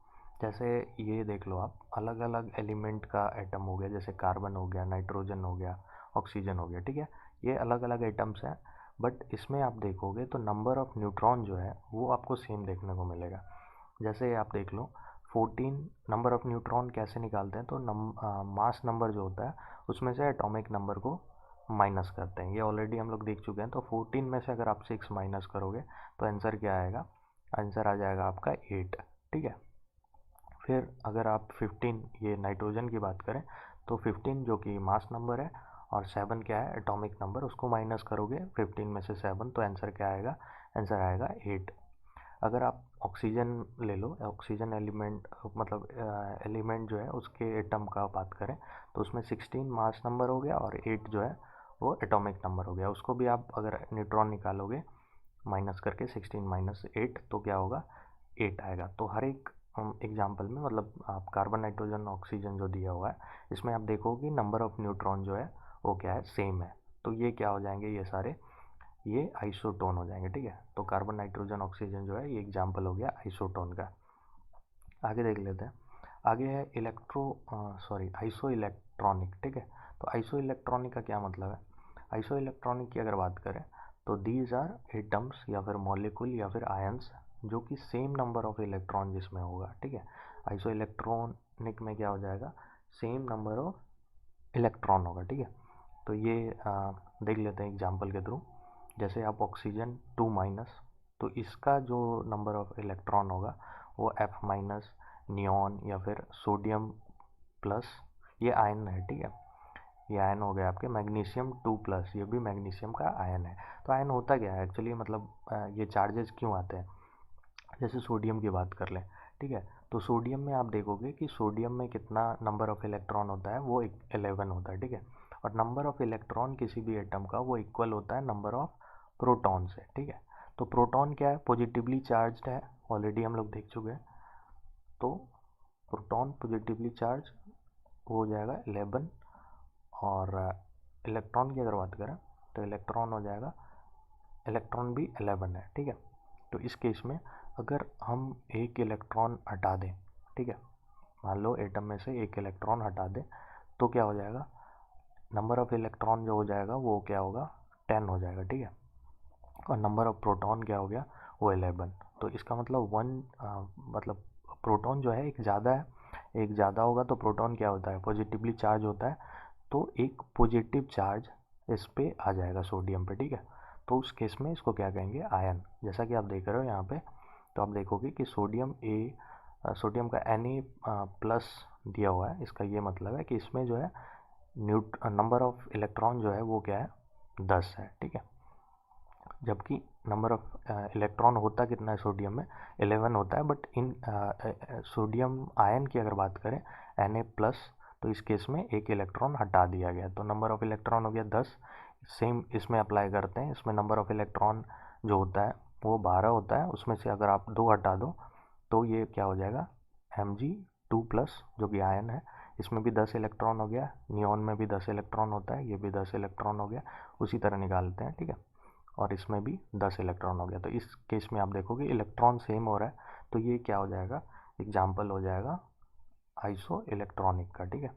जैसे ये देख लो आप, अलग अलग एलिमेंट का एटम हो गया, जैसे कार्बन हो गया, नाइट्रोजन हो गया, ऑक्सीजन हो गया, ठीक है। ये अलग अलग एटम्स हैं, बट इसमें आप देखोगे तो नंबर ऑफ न्यूट्रॉन जो है वो आपको सेम देखने को मिलेगा। जैसे आप देख लो 14 नंबर ऑफ न्यूट्रॉन कैसे निकालते हैं? तो मास नंबर जो होता है उसमें से एटॉमिक नंबर को माइनस करते हैं। ये ऑलरेडी हम लोग देख चुके हैं। तो 14 में से अगर आप 6 माइनस करोगे तो आंसर क्या आएगा? आंसर आ जाएगा आपका 8, ठीक है। फिर अगर आप 15 ये नाइट्रोजन की बात करें तो 15 जो कि मास नंबर है और 7 क्या है? एटॉमिक नंबर, उसको माइनस करोगे 15 में से 7 तो आंसर क्या आएगा? आंसर आएगा 8। अगर आप ऑक्सीजन ले लो, ऑक्सीजन एलिमेंट मतलब एलिमेंट जो है उसके एटम का बात करें तो उसमें 16 मास नंबर हो गया और 8 जो है वो एटॉमिक नंबर हो गया। उसको भी आप अगर न्यूट्रॉन निकालोगे माइनस करके 16 माइनस 8 तो क्या होगा? 8 आएगा। तो हर एक एग्जाम्पल में मतलब आप कार्बन, नाइट्रोजन, ऑक्सीजन जो दिया हुआ है इसमें आप देखोगे नंबर ऑफ न्यूट्रॉन जो है वो क्या है? सेम है। तो ये क्या हो जाएंगे? ये सारे ये आइसोटोन हो जाएंगे, ठीक है। तो कार्बन, नाइट्रोजन, ऑक्सीजन जो है ये एग्जाम्पल हो गया आइसोटोन का। आगे देख लेते हैं। आगे है आइसो इलेक्ट्रॉनिक, ठीक है। तो आइसो इलेक्ट्रॉनिक का क्या मतलब है? आइसो इलेक्ट्रॉनिक की अगर बात करें तो दीज आर एटम्स या फिर मॉलिक्यूल या फिर आयंस जो कि सेम नंबर ऑफ इलेक्ट्रॉन जिसमें होगा, ठीक है। आइसो इलेक्ट्रॉनिक में क्या हो जाएगा? सेम नंबर ऑफ इलेक्ट्रॉन होगा, ठीक है। तो ये देख लेते हैं एग्जाम्पल के थ्रू। जैसे आप ऑक्सीजन 2 माइनस, तो इसका जो नंबर ऑफ इलेक्ट्रॉन होगा वो F माइनस, नियॉन या फिर सोडियम प्लस, ये आयन है, ठीक है। ये आयन हो गया आपके मैग्नीशियम 2 प्लस, ये भी मैग्नीशियम का आयन है। तो आयन होता क्या है एक्चुअली? मतलब ये चार्जेस क्यों आते हैं? जैसे सोडियम की बात कर लें, ठीक है। तो सोडियम में आप देखोगे कि सोडियम में कितना नंबर ऑफ इलेक्ट्रॉन होता है? वो 11 होता है, ठीक है। और नंबर ऑफ इलेक्ट्रॉन किसी भी एटम का वो इक्वल होता है नंबर ऑफ प्रोटॉन से, ठीक है। तो प्रोटॉन क्या है? पॉजिटिवली चार्ज्ड है, ऑलरेडी हम लोग देख चुके हैं। तो प्रोटॉन पॉजिटिवली चार्ज हो जाएगा 11 और इलेक्ट्रॉन की अगर बात करें तो इलेक्ट्रॉन हो जाएगा, इलेक्ट्रॉन भी 11 है, ठीक है। तो इस केस में अगर हम एक इलेक्ट्रॉन हटा दें, ठीक है, मान लो एटम में से एक इलेक्ट्रॉन हटा दे तो क्या हो जाएगा, नंबर ऑफ इलेक्ट्रॉन जो हो जाएगा वो क्या होगा, 10 हो जाएगा, ठीक है। और नंबर ऑफ प्रोटॉन क्या हो गया, वो 11। तो इसका मतलब मतलब प्रोटॉन जो है एक ज़्यादा है, एक ज़्यादा होगा तो प्रोटॉन क्या होता है, पॉजिटिवली चार्ज होता है, तो एक पॉजिटिव चार्ज इस पे आ जाएगा सोडियम पे, ठीक है। तो उस केस में इसको क्या कहेंगे, आयन। जैसा कि आप देख रहे हो यहाँ पे, तो आप देखोगे कि सोडियम का Na+ दिया हुआ है। इसका ये मतलब है कि इसमें जो है नंबर ऑफ इलेक्ट्रॉन जो है वो क्या है, 10 है, ठीक है। जबकि नंबर ऑफ इलेक्ट्रॉन होता कितना है सोडियम में, 11 होता है। बट इन सोडियम आयन की अगर बात करें Na+, तो इस केस में एक इलेक्ट्रॉन हटा दिया गया, तो नंबर ऑफ इलेक्ट्रॉन हो गया 10। सेम इसमें अप्लाई करते हैं, इसमें नंबर ऑफ इलेक्ट्रॉन जो होता है वो 12 होता है, उसमें से अगर आप 2 हटा दो तो ये क्या हो जाएगा, Mg2+, जो कि आयन है। इसमें भी 10 इलेक्ट्रॉन हो गया, नियॉन में भी 10 इलेक्ट्रॉन होता है, ये भी 10 इलेक्ट्रॉन हो गया, उसी तरह निकालते हैं, ठीक है। और इसमें भी 10 इलेक्ट्रॉन हो गया। तो इस केस में आप देखोगे इलेक्ट्रॉन सेम हो रहा है, तो ये क्या हो जाएगा, एग्जाम्पल हो जाएगा आइसो इलेक्ट्रॉनिक का, ठीक है।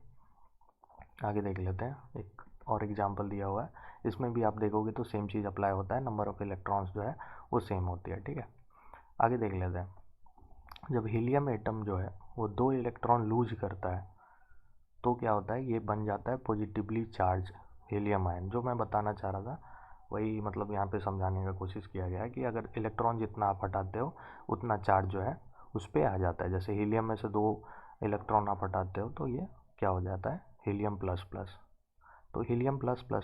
आगे देख लेते हैं, एक और एग्जाम्पल दिया हुआ है, इसमें भी आप देखोगे तो सेम चीज़ अप्लाई होता है, नंबर ऑफ इलेक्ट्रॉन्स जो है वो सेम होती है, ठीक है। आगे देख लेते हैं, जब हीलियम एटम जो है वो 2 इलेक्ट्रॉन लूज करता है तो क्या होता है, ये बन जाता है पॉजिटिवली चार्ज हीलियम आयन। जो मैं बताना चाह रहा था वही मतलब यहाँ पे समझाने का कोशिश किया गया है कि अगर इलेक्ट्रॉन जितना आप हटाते हो उतना चार्ज जो है उस पर आ जाता है। जैसे हीलियम में से 2 इलेक्ट्रॉन आप हटाते हो तो ये क्या हो जाता है, He++। तो He++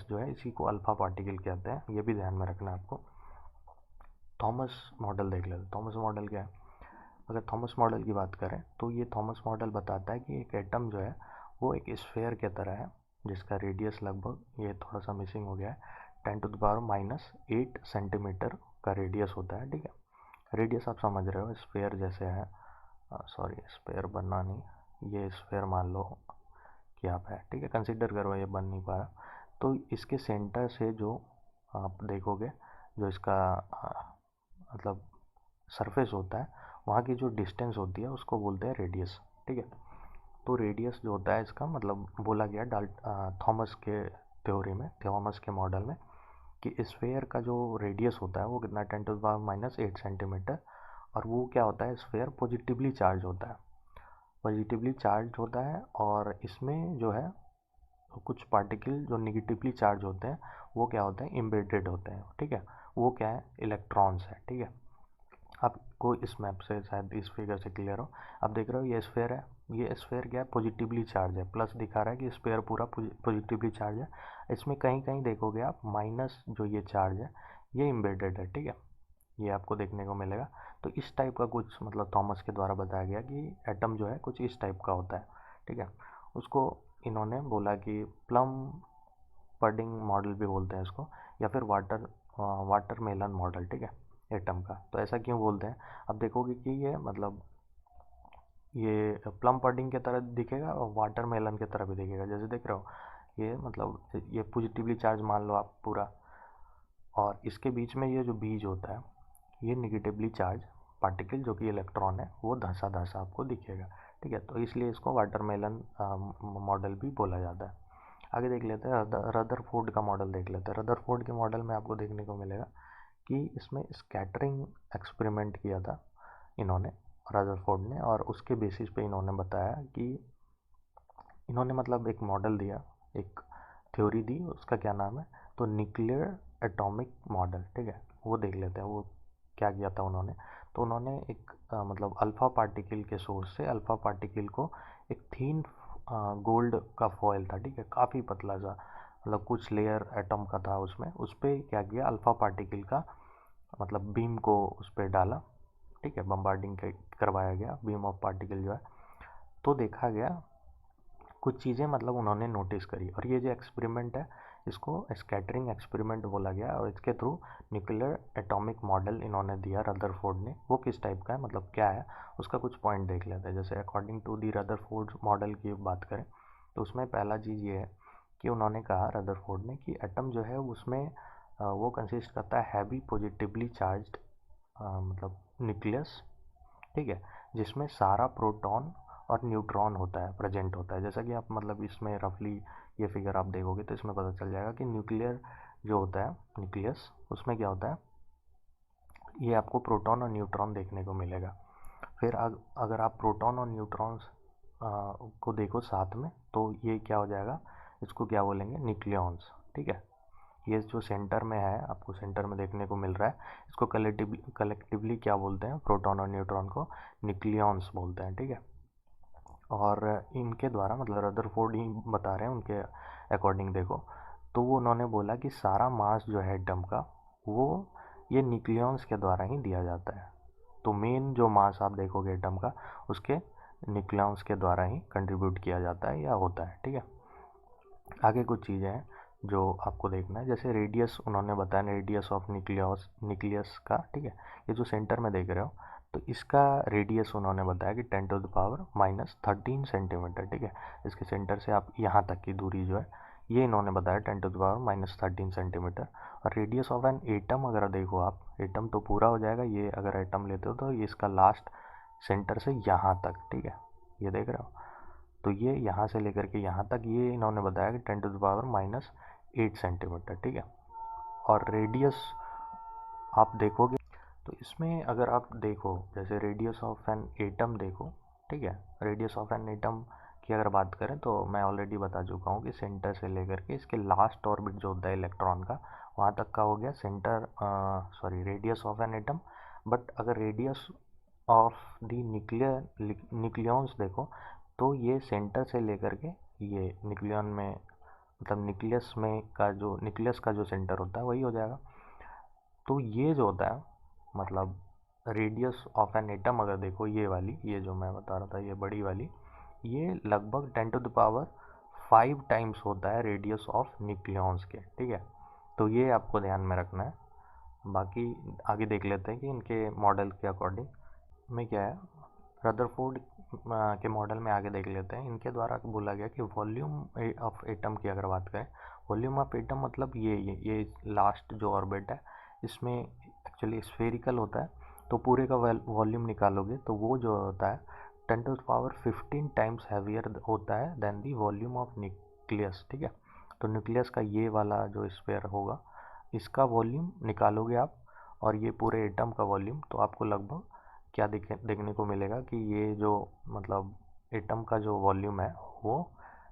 जो है इसी को अल्फा पार्टिकल कहते हैं, ये भी ध्यान में रखना है आपको। थॉमस मॉडल देख लेते हैं, थॉमस मॉडल क्या है। अगर थॉमस मॉडल की बात करें तो ये थॉमस मॉडल बताता है कि एक एटम जो है वो एक स्फेयर के तरह है, जिसका रेडियस लगभग, ये थोड़ा सा मिसिंग हो गया है, 10⁻⁸ सेंटीमीटर का रेडियस होता है, ठीक है। रेडियस आप समझ रहे हो, स्फेयर जैसे है, सॉरी स्फेयर बनना नहीं, ये स्फेयर मान लो कि आप है, ठीक है, कंसिडर करो ये बन नहीं पा रहा। तो इसके सेंटर से जो आप देखोगे, जो इसका मतलब सरफेस होता है, वहाँ की जो डिस्टेंस होती है उसको बोलते हैं रेडियस, ठीक है। तो रेडियस जो होता है इसका मतलब बोला गया थॉमस के थ्योरी में, थॉमस के मॉडल में, कि स्फेयर का जो रेडियस होता है वो कितना, 10⁻⁸ सेंटीमीटर। और वो क्या होता है, स्फेयर पॉजिटिवली चार्ज होता है, पॉजिटिवली चार्ज होता है। और इसमें जो है कुछ पार्टिकल जो निगेटिवली चार्ज होते हैं वो क्या होते हैं, एम्बेडेड होते हैं, ठीक है। वो क्या है, इलेक्ट्रॉन्स है, ठीक है। आपको इस मैप से शायद इस फिगर से क्लियर हो, आप देख रहे हो ये स्फेयर है, ये स्फेयर क्या है, पॉजिटिवली चार्ज है, प्लस दिखा रहा है कि स्फेयर पूरा पॉजिटिवली चार्ज है। इसमें कहीं कहीं देखोगे आप माइनस जो ये चार्ज है ये इम्बेडेड है, ठीक है, ये आपको देखने को मिलेगा। तो इस टाइप का कुछ मतलब थॉमस के द्वारा बताया गया कि एटम जो है कुछ इस टाइप का होता है, ठीक है। उसको इन्होंने बोला कि प्लम पडिंग मॉडल भी बोलते हैं इसको, या फिर वाटरमेलन मॉडल, ठीक है, एटम का। तो ऐसा क्यों बोलते हैं, अब देखोगे कि ये मतलब ये प्लम पडिंग की तरह दिखेगा और वाटरमेलन की तरह भी दिखेगा, जैसे देख रहे हो ये मतलब ये पॉजिटिवली चार्ज मान लो आप पूरा, और इसके बीच में ये जो बीज होता है ये निगेटिवली चार्ज पार्टिकल जो कि इलेक्ट्रॉन है वो धंसा धंसा आपको दिखेगा, ठीक है। तो इसलिए इसको वाटरमेलन मॉडल भी बोला जाता है। आगे देख लेते हैं, रदरफोर्ड का मॉडल देख लेते हैं। रदरफोर्ड के मॉडल में आपको देखने को मिलेगा कि इसमें स्कैटरिंग एक्सपेरिमेंट किया था इन्होंने, रदरफोर्ड ने, और उसके बेसिस पे इन्होंने बताया कि इन्होंने मतलब एक मॉडल दिया, एक थ्योरी दी, उसका क्या नाम है, तो न्यूक्लियर एटॉमिक मॉडल, ठीक है। वो देख लेते हैं वो क्या किया था उन्होंने। तो उन्होंने एक मतलब अल्फ़ा पार्टिकल के सोर्स से अल्फ़ा पार्टिकल को एक थीन गोल्ड का फॉयल था, ठीक है, काफ़ी पतला सा, मतलब कुछ लेयर एटम का था उसमें, उस पर क्या किया, अल्फ़ा पार्टिकल का मतलब बीम को उस पर डाला, ठीक है, बम्बार्डिंग करवाया गया बीम ऑफ पार्टिकल जो है। तो देखा गया कुछ चीज़ें मतलब उन्होंने नोटिस करी, और ये जो एक्सपेरिमेंट है इसको स्कैटरिंग एक्सपेरिमेंट बोला गया, और इसके थ्रू न्यूक्लियर एटॉमिक मॉडल इन्होंने दिया रदरफोर्ड ने। वो किस टाइप का है, मतलब क्या है, उसका कुछ पॉइंट देख लेते हैं। जैसे according to the Rutherford model की बात करें तो उसमें पहला चीज़ ये है कि उन्होंने कहा रदरफोर्ड ने कि एटम जो है उसमें वो कंसिस्ट करता है हैवी पॉजिटिवली चार्ज्ड मतलब न्यूक्लियस, ठीक है, जिसमें सारा प्रोटॉन और न्यूट्रॉन होता है, प्रेजेंट होता है। जैसा कि आप मतलब इसमें रफली ये फिगर आप देखोगे तो इसमें पता चल जाएगा कि न्यूक्लियर जो होता है, न्यूक्लियस, उसमें क्या होता है, ये आपको प्रोटॉन और न्यूट्रॉन देखने को मिलेगा। फिर अगर आप प्रोटॉन और न्यूट्रॉन्स को देखो साथ में तो ये क्या हो जाएगा, इसको क्या बोलेंगे, न्यूक्लियॉन्स। ठीक है, ये जो सेंटर में है, आपको सेंटर में देखने को मिल रहा है, इसको कलेक्टिवली क्या बोलते हैं, प्रोटॉन और न्यूट्रॉन को न्यूक्लियॉन्स बोलते हैं। ठीक है, और इनके द्वारा मतलब रदरफोर्ड ही बता रहे हैं उनके अकॉर्डिंग देखो तो वो उन्होंने बोला कि सारा मास जो है एटम का वो ये न्यूक्लियॉन्स के द्वारा ही दिया जाता है। तो मेन जो मास आप देखोगे एटम का उसके न्यूक्लियॉन्स के द्वारा ही कंट्रीब्यूट किया जाता है या होता है। ठीक है, आगे कुछ चीज़ें हैं जो आपको देखना है, जैसे रेडियस उन्होंने बताया, रेडियस ऑफ न्यूक्लियस का। ठीक है, ये जो सेंटर में देख रहे हो तो इसका रेडियस उन्होंने बताया कि 10⁻⁻13 सेंटीमीटर। ठीक है, इसके सेंटर से आप यहाँ तक की दूरी जो है ये इन्होंने बताया 10⁻⁻13 सेंटीमीटर। और रेडियस ऑफ एन एटम अगर देखो आप, एटम तो पूरा हो जाएगा, ये अगर एटम लेते हो तो ये इसका लास्ट सेंटर से यहाँ तक, ठीक है, ये देख रहे हो, तो ये यहाँ से लेकर के यहाँ तक ये इन्होंने बताया कि 10⁻⁻8 सेंटीमीटर। ठीक है, और रेडियस आप देखोगे तो इसमें अगर आप देखो जैसे रेडियस ऑफ एन एटम देखो, ठीक है, रेडियस ऑफ एन एटम की अगर बात करें तो मैं ऑलरेडी बता चुका हूँ कि सेंटर से लेकर के इसके लास्ट ऑर्बिट जो होता है इलेक्ट्रॉन का वहाँ तक का हो गया centre, sorry, radius of an atom. But अगर रेडियस ऑफ दी न्यूक्लियॉन्स देखो तो ये सेंटर से लेकर के ये न्यूक्लियन में मतलब न्यूक्लियस में का जो न्यूक्लियस का जो सेंटर होता है वही हो जाएगा। तो ये जो होता है मतलब रेडियस ऑफ एन एटम अगर देखो ये वाली, ये जो मैं बता रहा था ये बड़ी वाली, ये लगभग 10⁵ टाइम्स होता है रेडियस ऑफ न्यूक्लियॉन्स के। ठीक है, तो ये आपको ध्यान में रखना है। बाकी आगे देख लेते हैं कि इनके मॉडल के अकॉर्डिंग में क्या है। रदरफोर्ड के मॉडल में आगे देख लेते हैं, इनके द्वारा बोला गया कि वॉल्यूम ऑफ एटम की अगर बात करें, वॉल्यूम ऑफ एटम मतलब ये लास्ट जो ऑर्बिट है इसमें एक्चुअली स्फेरिकल होता है, तो पूरे का वॉल्यूम निकालोगे तो वो जो होता है 10⁻15 टाइम्स हैवियर होता है than the volume of nucleus. ठीक है, तो न्यूक्लियस का ये वाला जो स्फेयर होगा इसका वॉल्यूम निकालोगे आप और ये पूरे एटम का वॉल्यूम, तो आपको लगभग क्या देखने को मिलेगा कि ये जो मतलब एटम का जो वॉल्यूम है वो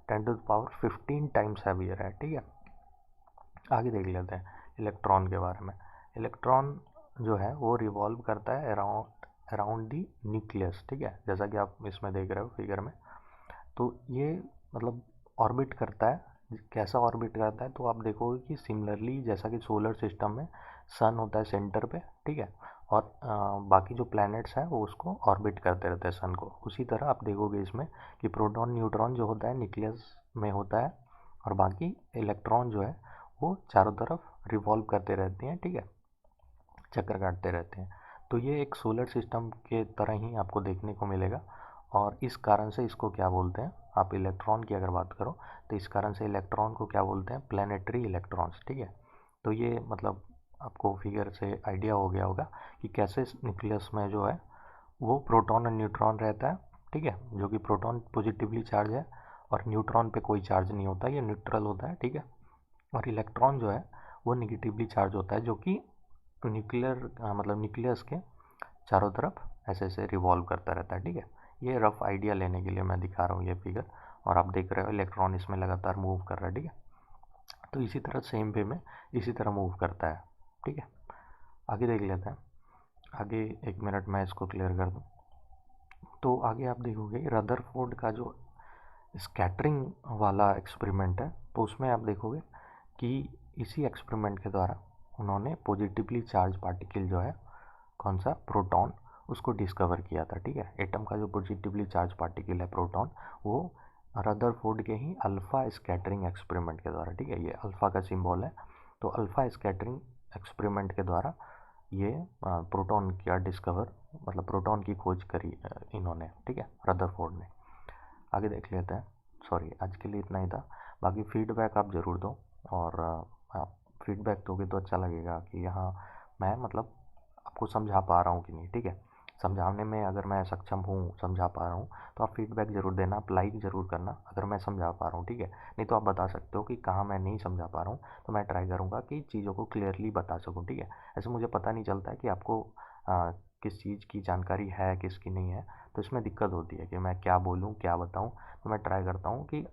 10⁻15 टाइम्स हैवियर है। ठीक है, आगे देख लेते हैं इलेक्ट्रॉन के बारे में। इलेक्ट्रॉन जो है वो रिवॉल्व करता है अराउंड दी न्यूक्लियस। ठीक है, जैसा कि आप इसमें देख रहे हो फिगर में, तो ये मतलब ऑर्बिट करता है। कैसा ऑर्बिट करता है तो आप देखोगे कि सिमिलरली जैसा कि सोलर सिस्टम में सन होता है सेंटर पे, ठीक है, और बाकी जो प्लैनेट्स हैं वो उसको ऑर्बिट करते रहते हैं सन को, उसी तरह आप देखोगे इसमें कि प्रोटॉन न्यूट्रॉन जो होता है न्यूक्लियस में होता है और बाकी इलेक्ट्रॉन जो है वो चारों तरफ रिवॉल्व करते रहते हैं। ठीक है, चक्कर काटते रहते हैं। तो ये एक सोलर सिस्टम के तरह ही आपको देखने को मिलेगा और इस कारण से इसको क्या बोलते हैं, आप इलेक्ट्रॉन की अगर बात करो तो इस कारण से इलेक्ट्रॉन को क्या बोलते हैं, प्लैनेटरी इलेक्ट्रॉन्स। ठीक है, तो ये मतलब आपको फिगर से आइडिया हो गया होगा कि कैसे न्यूक्लियस में जो है वो प्रोटॉन और न्यूट्रॉन रहता है। ठीक है, जो कि प्रोटॉन पॉजिटिवली चार्ज है और न्यूट्रॉन पे कोई चार्ज नहीं होता, ये न्यूट्रल होता है। ठीक है, और इलेक्ट्रॉन जो है वो निगेटिवली चार्ज होता है जो कि मतलब न्यूक्लियस के चारों तरफ ऐसे ऐसे रिवॉल्व करता रहता है। ठीक है, ये रफ आइडिया लेने के लिए मैं दिखा रहा हूँ ये फिगर, और आप देख रहे हो इलेक्ट्रॉन इसमें लगातार मूव कर रहा है। ठीक है, तो इसी तरह सेम वे में इसी तरह मूव करता है। ठीक है, आगे देख लेते हैं। आगे 1 मिनट मैं इसको क्लियर कर दूँ तो आगे आप देखोगे रदरफोर्ड का जो स्कैटरिंग वाला एक्सपेरिमेंट है तो उसमें आप देखोगे कि इसी एक्सपेरिमेंट के द्वारा उन्होंने पॉजिटिवली चार्ज पार्टिकल जो है कौन सा, प्रोटॉन, उसको डिस्कवर किया था। ठीक है, एटम का जो पॉजिटिवली चार्ज पार्टिकल है प्रोटॉन, वो रदरफोर्ड के ही अल्फ़ा स्कैटरिंग एक्सपेरिमेंट के द्वारा, ठीक है, ये अल्फ़ा का सिंबल है, तो अल्फ़ा स्कैटरिंग एक्सपेरिमेंट के द्वारा ये प्रोटॉन का डिस्कवर मतलब प्रोटॉन की खोज करी इन्होंने। ठीक है, रदरफोर्ड ने। आगे देख लेते हैं। सॉरी, आज के लिए इतना ही था, बाकी फीडबैक आप ज़रूर दो और आप फीडबैक दोगे तो अच्छा लगेगा कि यहाँ मैं मतलब आपको समझा पा रहा हूँ कि नहीं। ठीक है, समझाने में अगर मैं सक्षम हूँ, समझा पा रहा हूँ, तो आप फीडबैक ज़रूर देना, आप लाइक ज़रूर करना अगर मैं समझा पा रहा हूँ, ठीक है। नहीं तो आप बता सकते हो कि कहाँ मैं नहीं समझा पा रहा हूँ, तो मैं ट्राई करूँगा कि चीज़ों को क्लियरली बता सकूँ, ठीक है। ऐसे मुझे पता नहीं चलता है कि आपको किस चीज़ की जानकारी है, किसकी नहीं है, तो इसमें दिक्कत होती है कि मैं क्या बोलूँ, क्या बताऊँ। तो मैं ट्राई करता हूँ कि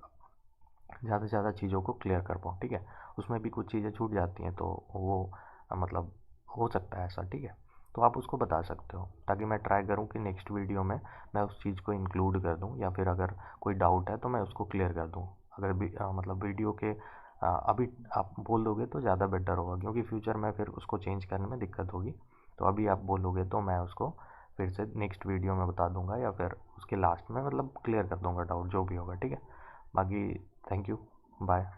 ज़्यादा से ज़्यादा चीज़ों को क्लियर कर पाऊँ, ठीक है। उसमें भी कुछ चीज़ें छूट जाती हैं, तो वो मतलब हो सकता है ऐसा, ठीक है। तो आप उसको बता सकते हो, ताकि मैं ट्राई करूँ कि नेक्स्ट वीडियो में मैं उस चीज़ को इंक्लूड कर दूँ, या फिर अगर कोई डाउट है तो मैं उसको क्लियर कर दूँ। अगर भी मतलब वीडियो के अभी आप बोल दोगे तो ज़्यादा बेटर होगा, क्योंकि फ्यूचर में फिर उसको चेंज करने में दिक्कत होगी। तो अभी आप बोलोगे तो मैं उसको फिर से नेक्स्ट वीडियो में बता दूँगा, या फिर उसके लास्ट में मतलब क्लियर कर दूँगा डाउट जो भी होगा, ठीक है। बाकी थैंक यू, बाय।